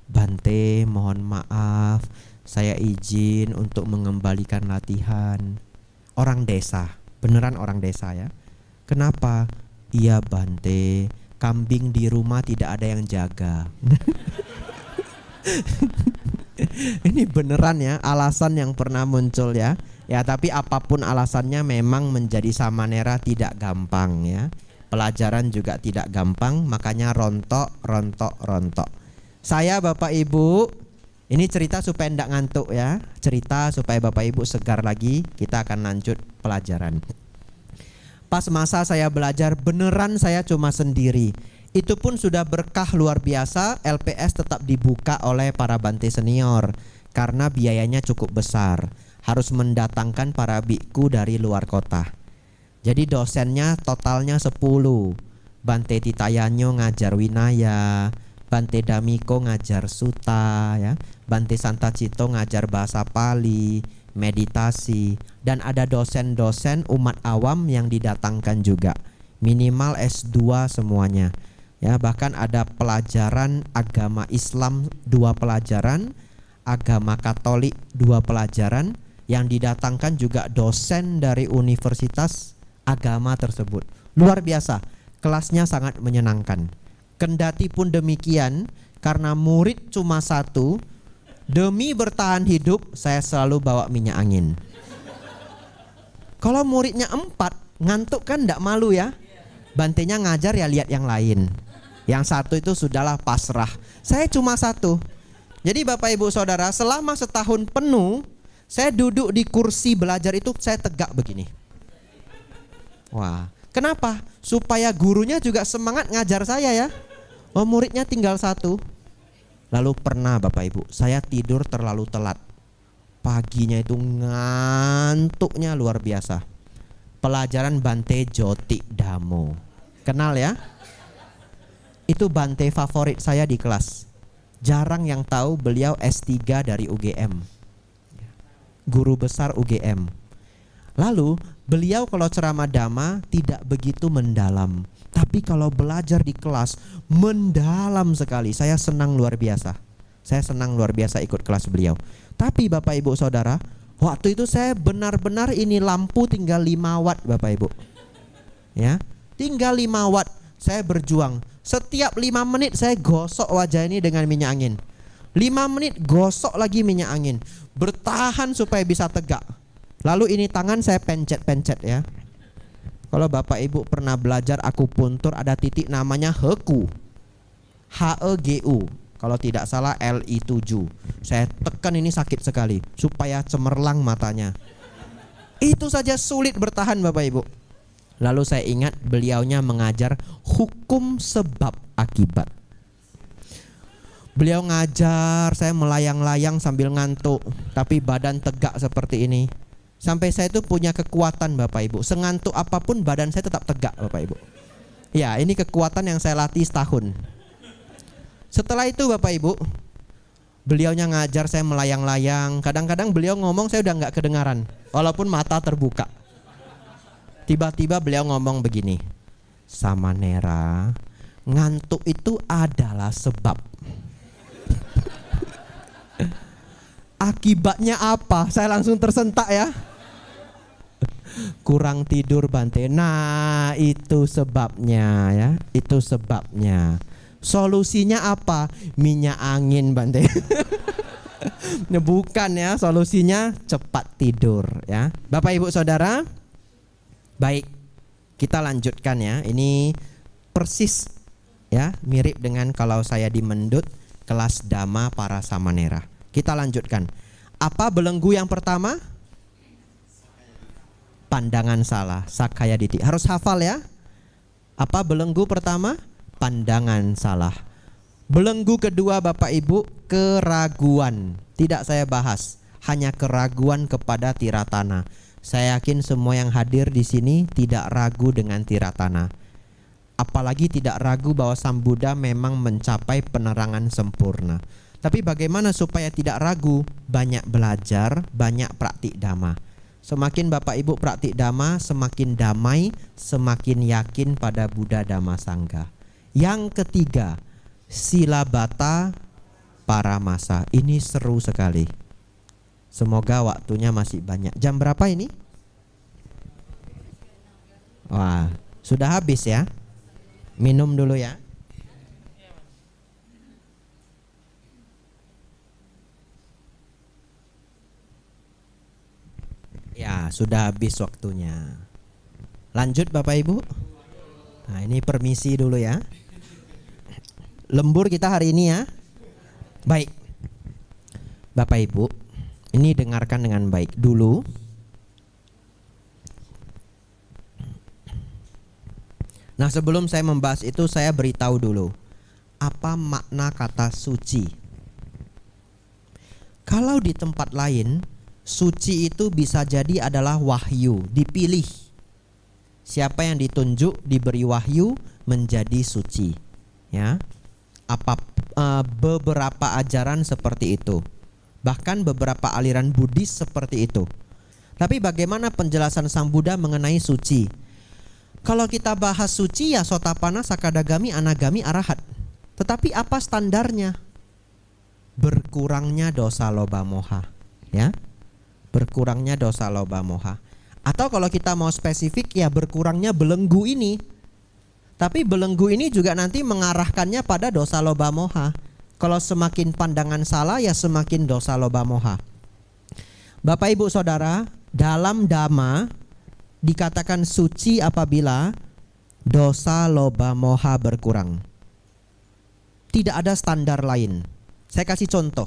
Bante, mohon maaf, saya izin untuk mengembalikan latihan. Orang desa, beneran orang desa ya. Kenapa? Iya Bante, kambing di rumah tidak ada yang jaga. Ini beneran ya, alasan yang pernah muncul ya. Ya tapi apapun alasannya memang menjadi samanera tidak gampang ya. Pelajaran juga tidak gampang, makanya rontok. Saya Bapak Ibu, ini cerita supaya tidak ngantuk ya. Cerita supaya Bapak Ibu segar lagi. Kita akan lanjut pelajaran. Pas masa saya belajar beneran saya cuma sendiri. Itu pun sudah berkah luar biasa. LPS tetap dibuka oleh para Bante senior karena biayanya cukup besar. Harus mendatangkan para biku dari luar kota. Jadi dosennya totalnya 10. Bante Titayanyo ngajar Winaya, Bante Damiko ngajar Sutta ya, Bante Santacito ngajar bahasa Pali, meditasi, dan ada dosen-dosen umat awam yang didatangkan juga. Minimal S2 semuanya. Ya, bahkan ada pelajaran agama Islam 2 pelajaran, agama Katolik 2 pelajaran, yang didatangkan juga dosen dari universitas agama tersebut. Luar biasa, kelasnya sangat menyenangkan. Kendati pun demikian, karena murid cuma 1, demi bertahan hidup saya selalu bawa minyak angin. Kalau muridnya 4, ngantuk kan enggak malu ya. Bantenya ngajar ya lihat yang lain. Yang 1 itu sudahlah pasrah. Saya cuma 1. Jadi Bapak Ibu Saudara, selama setahun penuh saya duduk di kursi belajar itu saya tegak begini. Wah, kenapa? Supaya gurunya juga semangat ngajar saya ya. Oh, muridnya tinggal 1. Lalu pernah Bapak Ibu, saya tidur terlalu telat. Paginya itu ngantuknya luar biasa. Pelajaran Bante Joti Damo. Kenal ya? Itu Bante favorit saya di kelas. Jarang yang tahu beliau S3 dari UGM. Guru besar UGM. Lalu beliau kalau ceramah dhamma tidak begitu mendalam. Tapi kalau belajar di kelas mendalam sekali. Saya senang luar biasa. Saya senang luar biasa ikut kelas beliau. Tapi Bapak Ibu Saudara, waktu itu saya benar-benar ini lampu tinggal 5 watt Bapak Ibu. Ya, tinggal 5 watt. Saya berjuang. Setiap 5 menit saya gosok wajah ini dengan minyak angin. 5 menit gosok lagi minyak angin. Bertahan supaya bisa tegak. Lalu ini tangan saya pencet-pencet ya. Kalau Bapak Ibu pernah belajar akupuntur, ada titik namanya Heku. HEGU. Kalau tidak salah LI7. Saya tekan ini sakit sekali supaya cemerlang matanya. Itu saja sulit bertahan Bapak Ibu. Lalu saya ingat beliaunya mengajar hukum sebab akibat. Beliau ngajar, saya melayang-layang sambil ngantuk, tapi badan tegak seperti ini. Sampai saya itu punya kekuatan Bapak Ibu. Sengantuk apapun badan saya tetap tegak Bapak Ibu. Ya, ini kekuatan yang saya latih setahun. Setelah itu Bapak Ibu, beliaunya ngajar saya melayang-layang. Kadang-kadang beliau ngomong saya udah nggak kedengaran, walaupun mata terbuka. Tiba-tiba beliau ngomong begini, Samanera, ngantuk itu adalah sebab. Akibatnya apa? Saya langsung tersentak ya. Kurang tidur Bante. Nah, itu sebabnya ya. Itu sebabnya. Solusinya apa? Minyak angin Bante. Bukan ya, solusinya cepat tidur ya. Bapak Ibu Saudara, baik, kita lanjutkan ya. Ini persis ya, mirip dengan kalau saya di Mendut kelas Dhamma para Samanera. Kita lanjutkan. Apa belenggu yang pertama? Pandangan salah, Sakaya Ditti. Harus hafal ya. Apa belenggu pertama? Pandangan salah. Belenggu kedua Bapak Ibu, keraguan. Tidak saya bahas, hanya keraguan kepada Tiratana. Saya yakin semua yang hadir di sini tidak ragu dengan Tiratana. Apalagi tidak ragu bahwa Sang Buddha memang mencapai penerangan sempurna. Tapi bagaimana supaya tidak ragu? Banyak belajar, banyak praktik Dhamma. Semakin Bapak Ibu praktik Dhamma, semakin damai, semakin yakin pada Buddha Dhamma Sangha. Yang ketiga, Silabata Paramasa. Ini seru sekali. Semoga waktunya masih banyak. Jam berapa ini? Wah, sudah habis ya? Minum dulu ya. Ya, sudah habis waktunya. Lanjut Bapak Ibu. Nah, ini permisi dulu ya. Lembur kita hari ini ya. Baik. Bapak Ibu, ini dengarkan dengan baik dulu. Nah, sebelum saya membahas itu, saya beritahu dulu apa makna kata suci. Kalau di tempat lain, suci itu bisa jadi adalah wahyu, dipilih. Siapa yang ditunjuk diberi wahyu menjadi suci. Ya, beberapa ajaran seperti itu. Bahkan beberapa aliran Buddhis seperti itu. Tapi bagaimana penjelasan Sang Buddha mengenai suci? Kalau kita bahas suci ya Sotapanna, Sakadagami, Anagami, Arahat. Tetapi apa standarnya? Berkurangnya dosa loba moha, ya. Berkurangnya dosa loba moha. Atau kalau kita mau spesifik ya berkurangnya belenggu ini. Tapi belenggu ini juga nanti mengarahkannya pada dosa loba moha. Kalau semakin pandangan salah ya semakin dosa loba moha. Bapak Ibu Saudara, dalam Dhamma dikatakan suci apabila dosa loba moha berkurang. Tidak ada standar lain. Saya kasih contoh.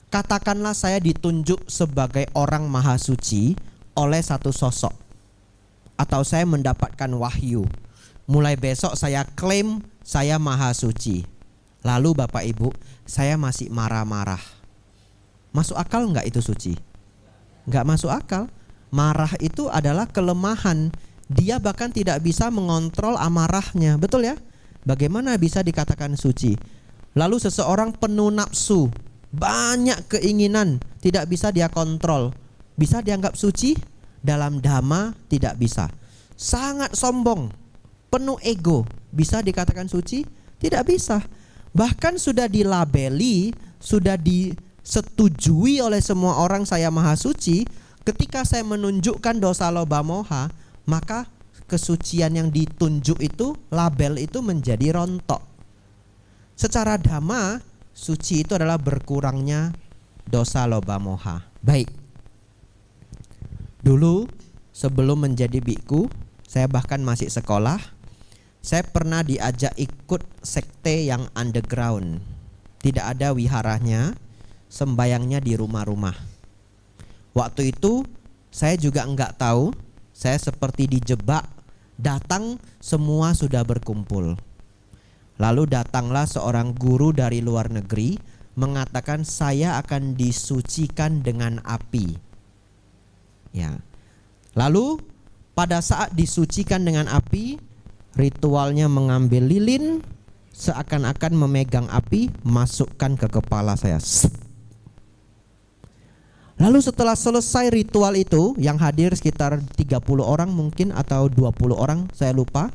Katakanlah saya ditunjuk sebagai orang maha suci oleh satu sosok, atau saya mendapatkan wahyu. Mulai besok saya klaim saya maha suci. Lalu Bapak Ibu, saya masih marah-marah. Masuk akal nggak itu suci? Nggak masuk akal. Marah itu adalah kelemahan. Dia bahkan tidak bisa mengontrol amarahnya. Betul ya? Bagaimana bisa dikatakan suci? Lalu seseorang penuh nafsu, banyak keinginan, tidak bisa dia kontrol. Bisa dianggap suci? Dalam Dhamma tidak bisa. Sangat sombong, penuh ego, bisa dikatakan suci? Tidak bisa. Bahkan sudah dilabeli, sudah disetujui oleh semua orang saya maha suci. Ketika saya menunjukkan dosa loba moha, maka kesucian yang ditunjuk itu, label itu menjadi rontok. Secara Dhamma, suci itu adalah berkurangnya dosa loba moha. Baik. Dulu sebelum menjadi biku, saya bahkan masih sekolah, saya pernah diajak ikut sekte yang underground. Tidak ada wiharanya, sembayangnya di rumah-rumah. Waktu itu saya juga enggak tahu, saya seperti dijebak, datang semua sudah berkumpul. Lalu datanglah seorang guru dari luar negeri mengatakan saya akan disucikan dengan api. Ya. Lalu pada saat disucikan dengan api, ritualnya mengambil lilin, seakan-akan memegang api, masukkan ke kepala saya. Lalu setelah selesai ritual itu, yang hadir sekitar 30 orang mungkin atau 20 orang, saya lupa.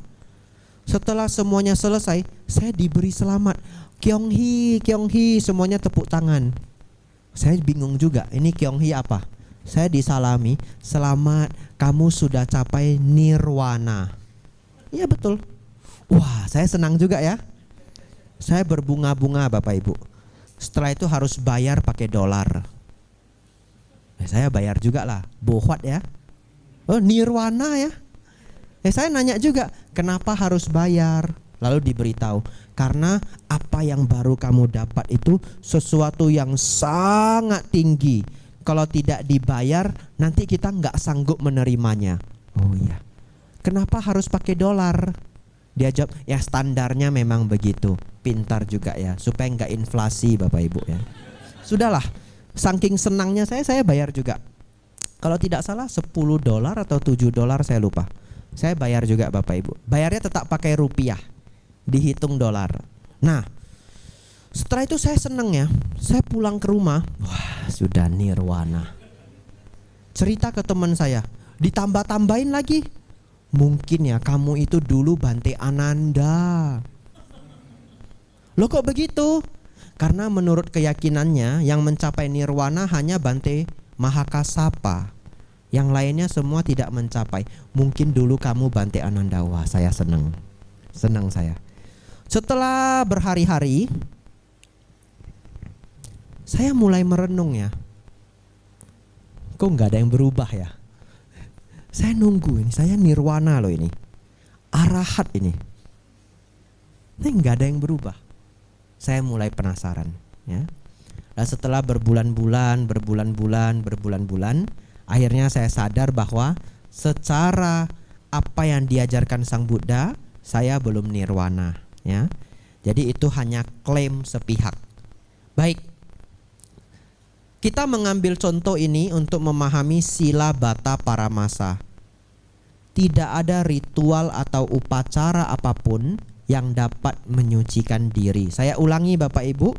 Setelah semuanya selesai, saya diberi selamat. Kyonghi, Kyonghi, semuanya tepuk tangan. Saya bingung juga, ini Kyonghi apa? Saya disalami, selamat, kamu sudah capai nirwana. Iya betul. Wah, saya senang juga ya. Saya berbunga-bunga Bapak Ibu. Setelah itu harus bayar pakai dolar. Saya bayar juga lah, bohwat ya. Oh nirwana ya. Saya nanya juga, kenapa harus bayar? Lalu diberitahu, karena apa yang baru kamu dapat itu sesuatu yang sangat tinggi. Kalau tidak dibayar, nanti kita nggak sanggup menerimanya. Oh iya, kenapa harus pakai dolar? Dia jawab, ya standarnya memang begitu. Pintar juga ya, supaya nggak inflasi Bapak Ibu ya. Sudahlah, saking senangnya saya bayar juga. Kalau tidak salah 10 dolar atau 7 dolar saya lupa. Saya bayar juga Bapak Ibu. Bayarnya tetap pakai rupiah, dihitung dolar. Nah, setelah itu saya seneng ya. Saya pulang ke rumah, wah sudah nirwana. Cerita ke teman saya, ditambah-tambahin lagi. Mungkin ya kamu itu dulu Bante Ananda. Loh kok begitu? Karena menurut keyakinannya yang mencapai nirwana hanya Bante Mahakasapa. Yang lainnya semua tidak mencapai. Mungkin dulu kamu Bante Ananda. Wah saya senang. Senang saya. Setelah berhari-hari, saya mulai merenung ya. Kok nggak ada yang berubah ya? Saya nunggu ini, saya nirwana loh ini. Arahat ini. Ini nggak ada yang berubah. Saya mulai penasaran ya. Dan setelah berbulan-bulan, akhirnya saya sadar bahwa secara apa yang diajarkan Sang Buddha, saya belum nirwana ya. Jadi itu hanya klaim sepihak. Baik. Kita mengambil contoh ini untuk memahami sila bata paramasa. Tidak ada ritual atau upacara apapun yang dapat menyucikan diri. Saya ulangi Bapak Ibu,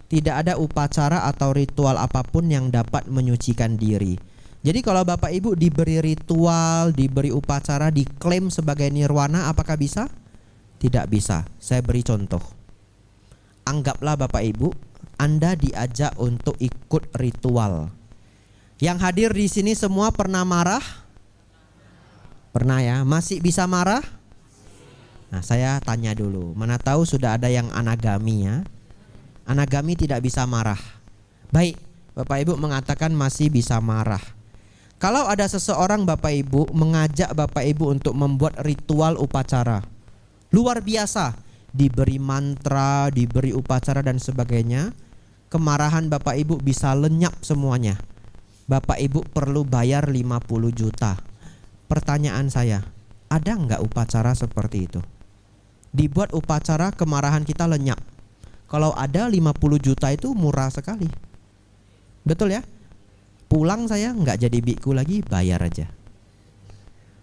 tidak ada upacara atau ritual apapun yang dapat menyucikan diri. Jadi kalau Bapak Ibu diberi ritual, diberi upacara, diklaim sebagai nirwana, apakah bisa? Tidak bisa. Saya beri contoh. Anggaplah Bapak Ibu, Anda diajak untuk ikut ritual. Yang hadir di sini semua pernah marah? Pernah ya? Masih bisa marah? Nah, saya tanya dulu. Mana tahu sudah ada yang anagami ya? Anagami tidak bisa marah. Baik, Bapak Ibu mengatakan masih bisa marah. Kalau ada seseorang Bapak Ibu mengajak Bapak Ibu untuk membuat ritual upacara, luar biasa, diberi mantra, diberi upacara dan sebagainya, kemarahan Bapak Ibu bisa lenyap semuanya. Bapak Ibu perlu bayar 50 juta. Pertanyaan saya, ada nggak upacara seperti itu? Dibuat upacara kemarahan kita lenyap. Kalau ada 50 juta itu murah sekali. Betul ya? Pulang saya nggak jadi biku lagi, bayar aja.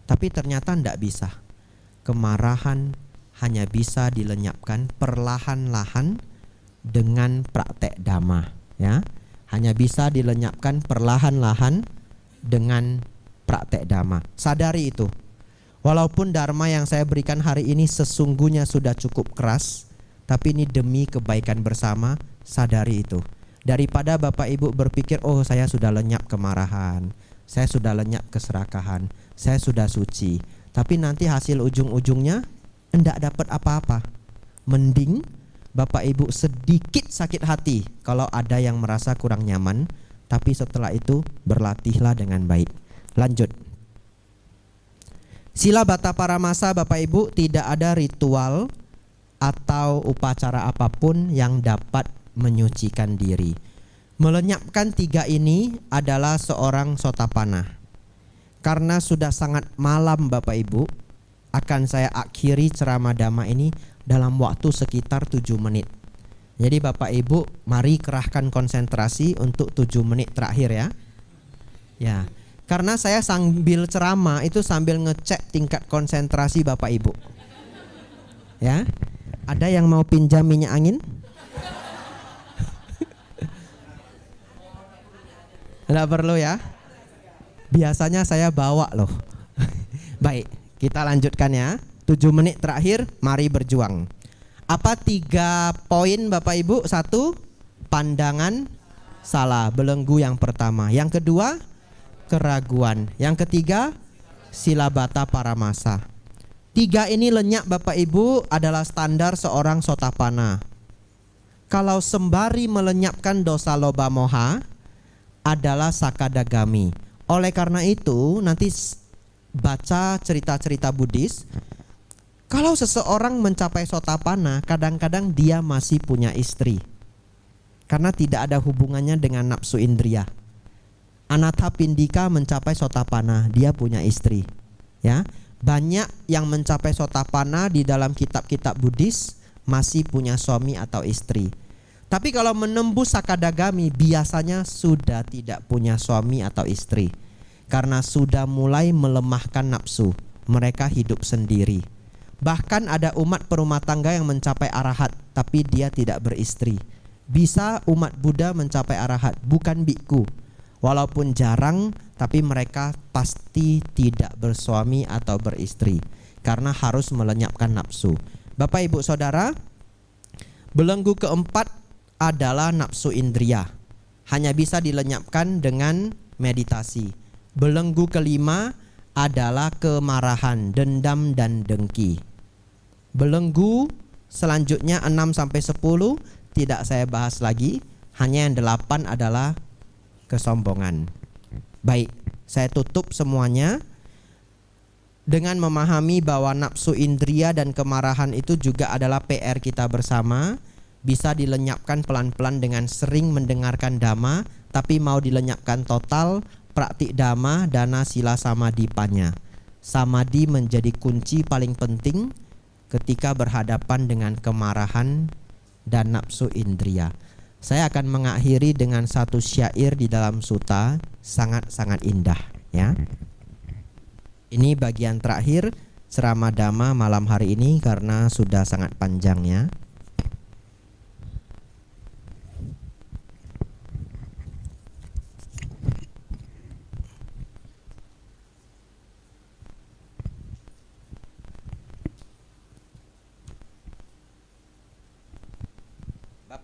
Tapi ternyata nggak bisa. Kemarahan hanya bisa dilenyapkan perlahan-lahan dengan praktek dhamma ya. Hanya bisa dilenyapkan perlahan-lahan dengan praktek dhamma. Sadari itu. Walaupun dharma yang saya berikan hari ini sesungguhnya sudah cukup keras, tapi ini demi kebaikan bersama, sadari itu. Daripada Bapak Ibu berpikir, oh saya sudah lenyap kemarahan, saya sudah lenyap keserakahan, saya sudah suci, tapi nanti hasil ujung-ujungnya enggak dapat apa-apa. Mending Bapak Ibu sedikit sakit hati kalau ada yang merasa kurang nyaman, tapi setelah itu berlatihlah dengan baik. Lanjut. Sila bata paramasa Bapak Ibu, tidak ada ritual atau upacara apapun yang dapat menyucikan diri. Melenyapkan tiga ini adalah seorang sotapanna. Karena sudah sangat malam Bapak Ibu, akan saya akhiri ceramah dhamma ini dalam waktu sekitar 7 menit. Jadi Bapak Ibu mari kerahkan konsentrasi untuk 7 menit terakhir ya. Ya, karena saya sambil ceramah itu sambil ngecek tingkat konsentrasi Bapak Ibu. Ya, ada yang mau pinjam minyak angin? Tidak perlu ya. Biasanya saya bawa loh. Baik, kita lanjutkan ya. 7 menit terakhir, mari berjuang. Apa 3 poin Bapak Ibu? 1, pandangan salah, belenggu yang pertama. Yang kedua, keraguan. Yang ketiga, sila bata paramasa. 3 ini lenyap Bapak Ibu adalah standar seorang sotapanna. Kalau sembari melenyapkan dosa loba moha adalah sakadagami. Oleh karena itu nanti baca cerita-cerita Buddhis. Kalau seseorang mencapai sotapana, kadang-kadang dia masih punya istri. Karena tidak ada hubungannya dengan nafsu indria. Anatha Pindika mencapai sotapana, dia punya istri. Ya, banyak yang mencapai sotapana di dalam kitab-kitab Buddhis masih punya suami atau istri. Tapi kalau menembus Sakadagami biasanya sudah tidak punya suami atau istri. Karena sudah mulai melemahkan nafsu. Mereka hidup sendiri. Bahkan ada umat perumah tangga yang mencapai arahat, tapi dia tidak beristri. Bisa umat Buddha mencapai arahat, bukan biku. Walaupun jarang, tapi mereka pasti tidak bersuami atau beristri. Karena harus melenyapkan nafsu. Bapak ibu saudara, belenggu keempat adalah nafsu indria. Hanya bisa dilenyapkan dengan meditasi. Belenggu kelima adalah kemarahan, dendam dan dengki. Belenggu selanjutnya 6-10 tidak saya bahas lagi. Hanya yang 8 adalah kesombongan. Baik, saya tutup semuanya dengan memahami bahwa nafsu indria dan kemarahan itu juga adalah PR kita bersama. Bisa dilenyapkan pelan-pelan dengan sering mendengarkan dhamma, tapi mau dilenyapkan total, praktik dhamma, dana, sila, samadhi, panya. Samadhi menjadi kunci paling penting ketika berhadapan dengan kemarahan dan nafsu indria. Saya akan mengakhiri dengan satu syair di dalam sutta, sangat-sangat indah ya. Ini bagian terakhir ceramah dhamma malam hari ini karena sudah sangat panjang ya.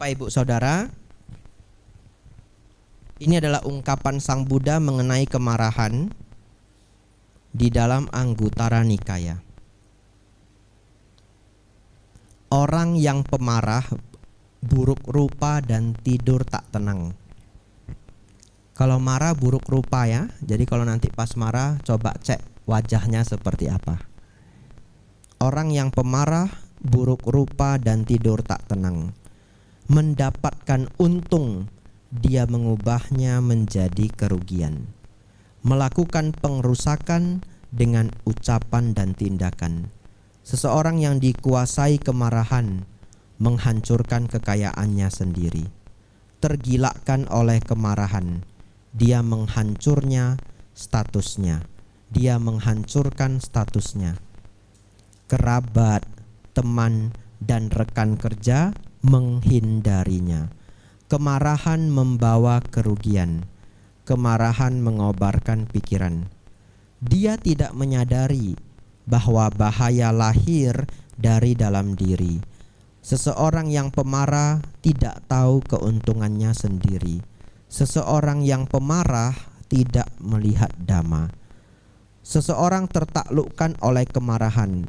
Bapak ibu saudara, ini adalah ungkapan Sang Buddha mengenai kemarahan di dalam Anguttara Nikaya. Orang yang pemarah, buruk rupa dan tidur tak tenang. Kalau marah buruk rupa ya. Jadi kalau nanti pas marah coba cek wajahnya seperti apa. Orang yang pemarah, buruk rupa dan tidur tak tenang. Mendapatkan untung, dia mengubahnya menjadi kerugian. Melakukan pengrusakan dengan ucapan dan tindakan. Seseorang yang dikuasai kemarahan menghancurkan kekayaannya sendiri. Tergilakkan oleh kemarahan, dia menghancurnya statusnya. Dia menghancurkan statusnya. Kerabat, teman, dan rekan kerja menghindarinya. Kemarahan membawa kerugian. Kemarahan mengobarkan pikiran. Dia tidak menyadari bahwa bahaya lahir dari dalam diri. Seseorang yang pemarah tidak tahu keuntungannya sendiri. Seseorang yang pemarah tidak melihat dhamma. Seseorang tertaklukkan oleh kemarahan,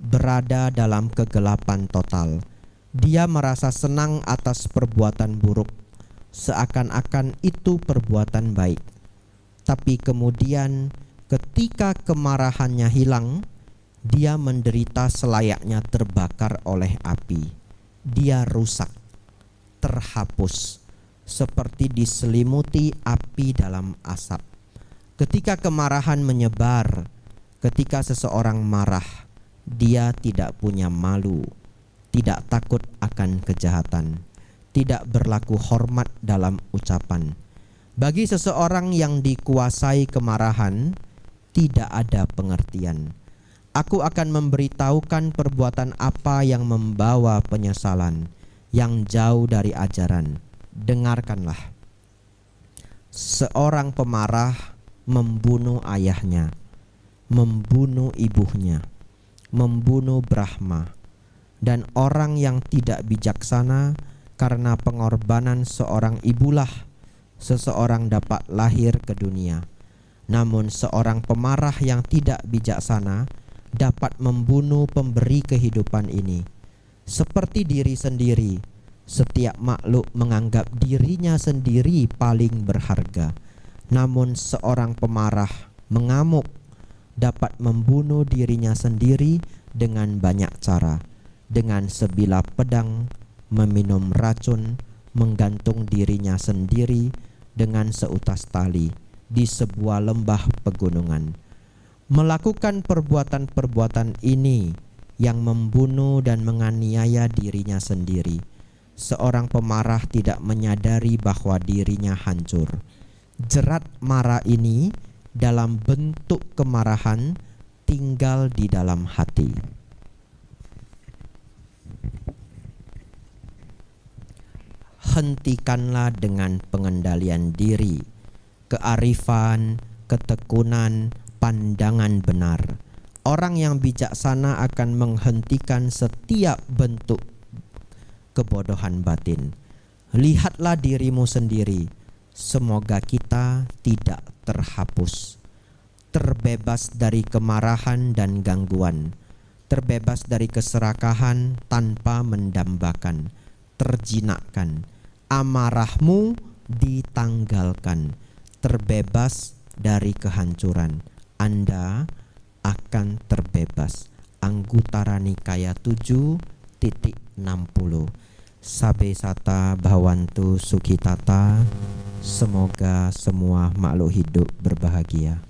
berada dalam kegelapan total. Dia merasa senang atas perbuatan buruk, seakan-akan itu perbuatan baik. Tapi kemudian ketika kemarahannya hilang, dia menderita selayaknya terbakar oleh api. Dia rusak, terhapus, seperti diselimuti api dalam asap. Ketika kemarahan menyebar, ketika seseorang marah, dia tidak punya malu, tidak takut akan kejahatan, tidak berlaku hormat dalam ucapan. Bagi seseorang yang dikuasai kemarahan, tidak ada pengertian. Aku akan memberitahukan perbuatan apa yang membawa penyesalan, yang jauh dari ajaran. Dengarkanlah. Seorang pemarah membunuh ayahnya, membunuh ibunya, membunuh Brahma. Dan orang yang tidak bijaksana, karena pengorbanan seorang ibulah seseorang dapat lahir ke dunia. Namun seorang pemarah yang tidak bijaksana dapat membunuh pemberi kehidupan ini. Seperti diri sendiri, setiap makhluk menganggap dirinya sendiri paling berharga. Namun seorang pemarah mengamuk dapat membunuh dirinya sendiri dengan banyak cara, dengan sebilah pedang, meminum racun, menggantung dirinya sendiri dengan seutas tali di sebuah lembah pegunungan. Melakukan perbuatan-perbuatan ini yang membunuh dan menganiaya dirinya sendiri. Seorang pemarah tidak menyadari bahwa dirinya hancur. Jerat marah ini dalam bentuk kemarahan tinggal di dalam hati. Hentikanlah dengan pengendalian diri, kearifan, ketekunan, pandangan benar. Orang yang bijaksana akan menghentikan setiap bentuk kebodohan batin. Lihatlah dirimu sendiri. Semoga kita tidak terhapus, terbebas dari kemarahan dan gangguan, terbebas dari keserakahan tanpa mendambakan, terjinakkan, amarahmu ditanggalkan, terbebas dari kehancuran. Anda akan terbebas. Anggutara Nikaya 7.60. Sabe sata bhawantu sukhitata. Semoga semua makhluk hidup berbahagia.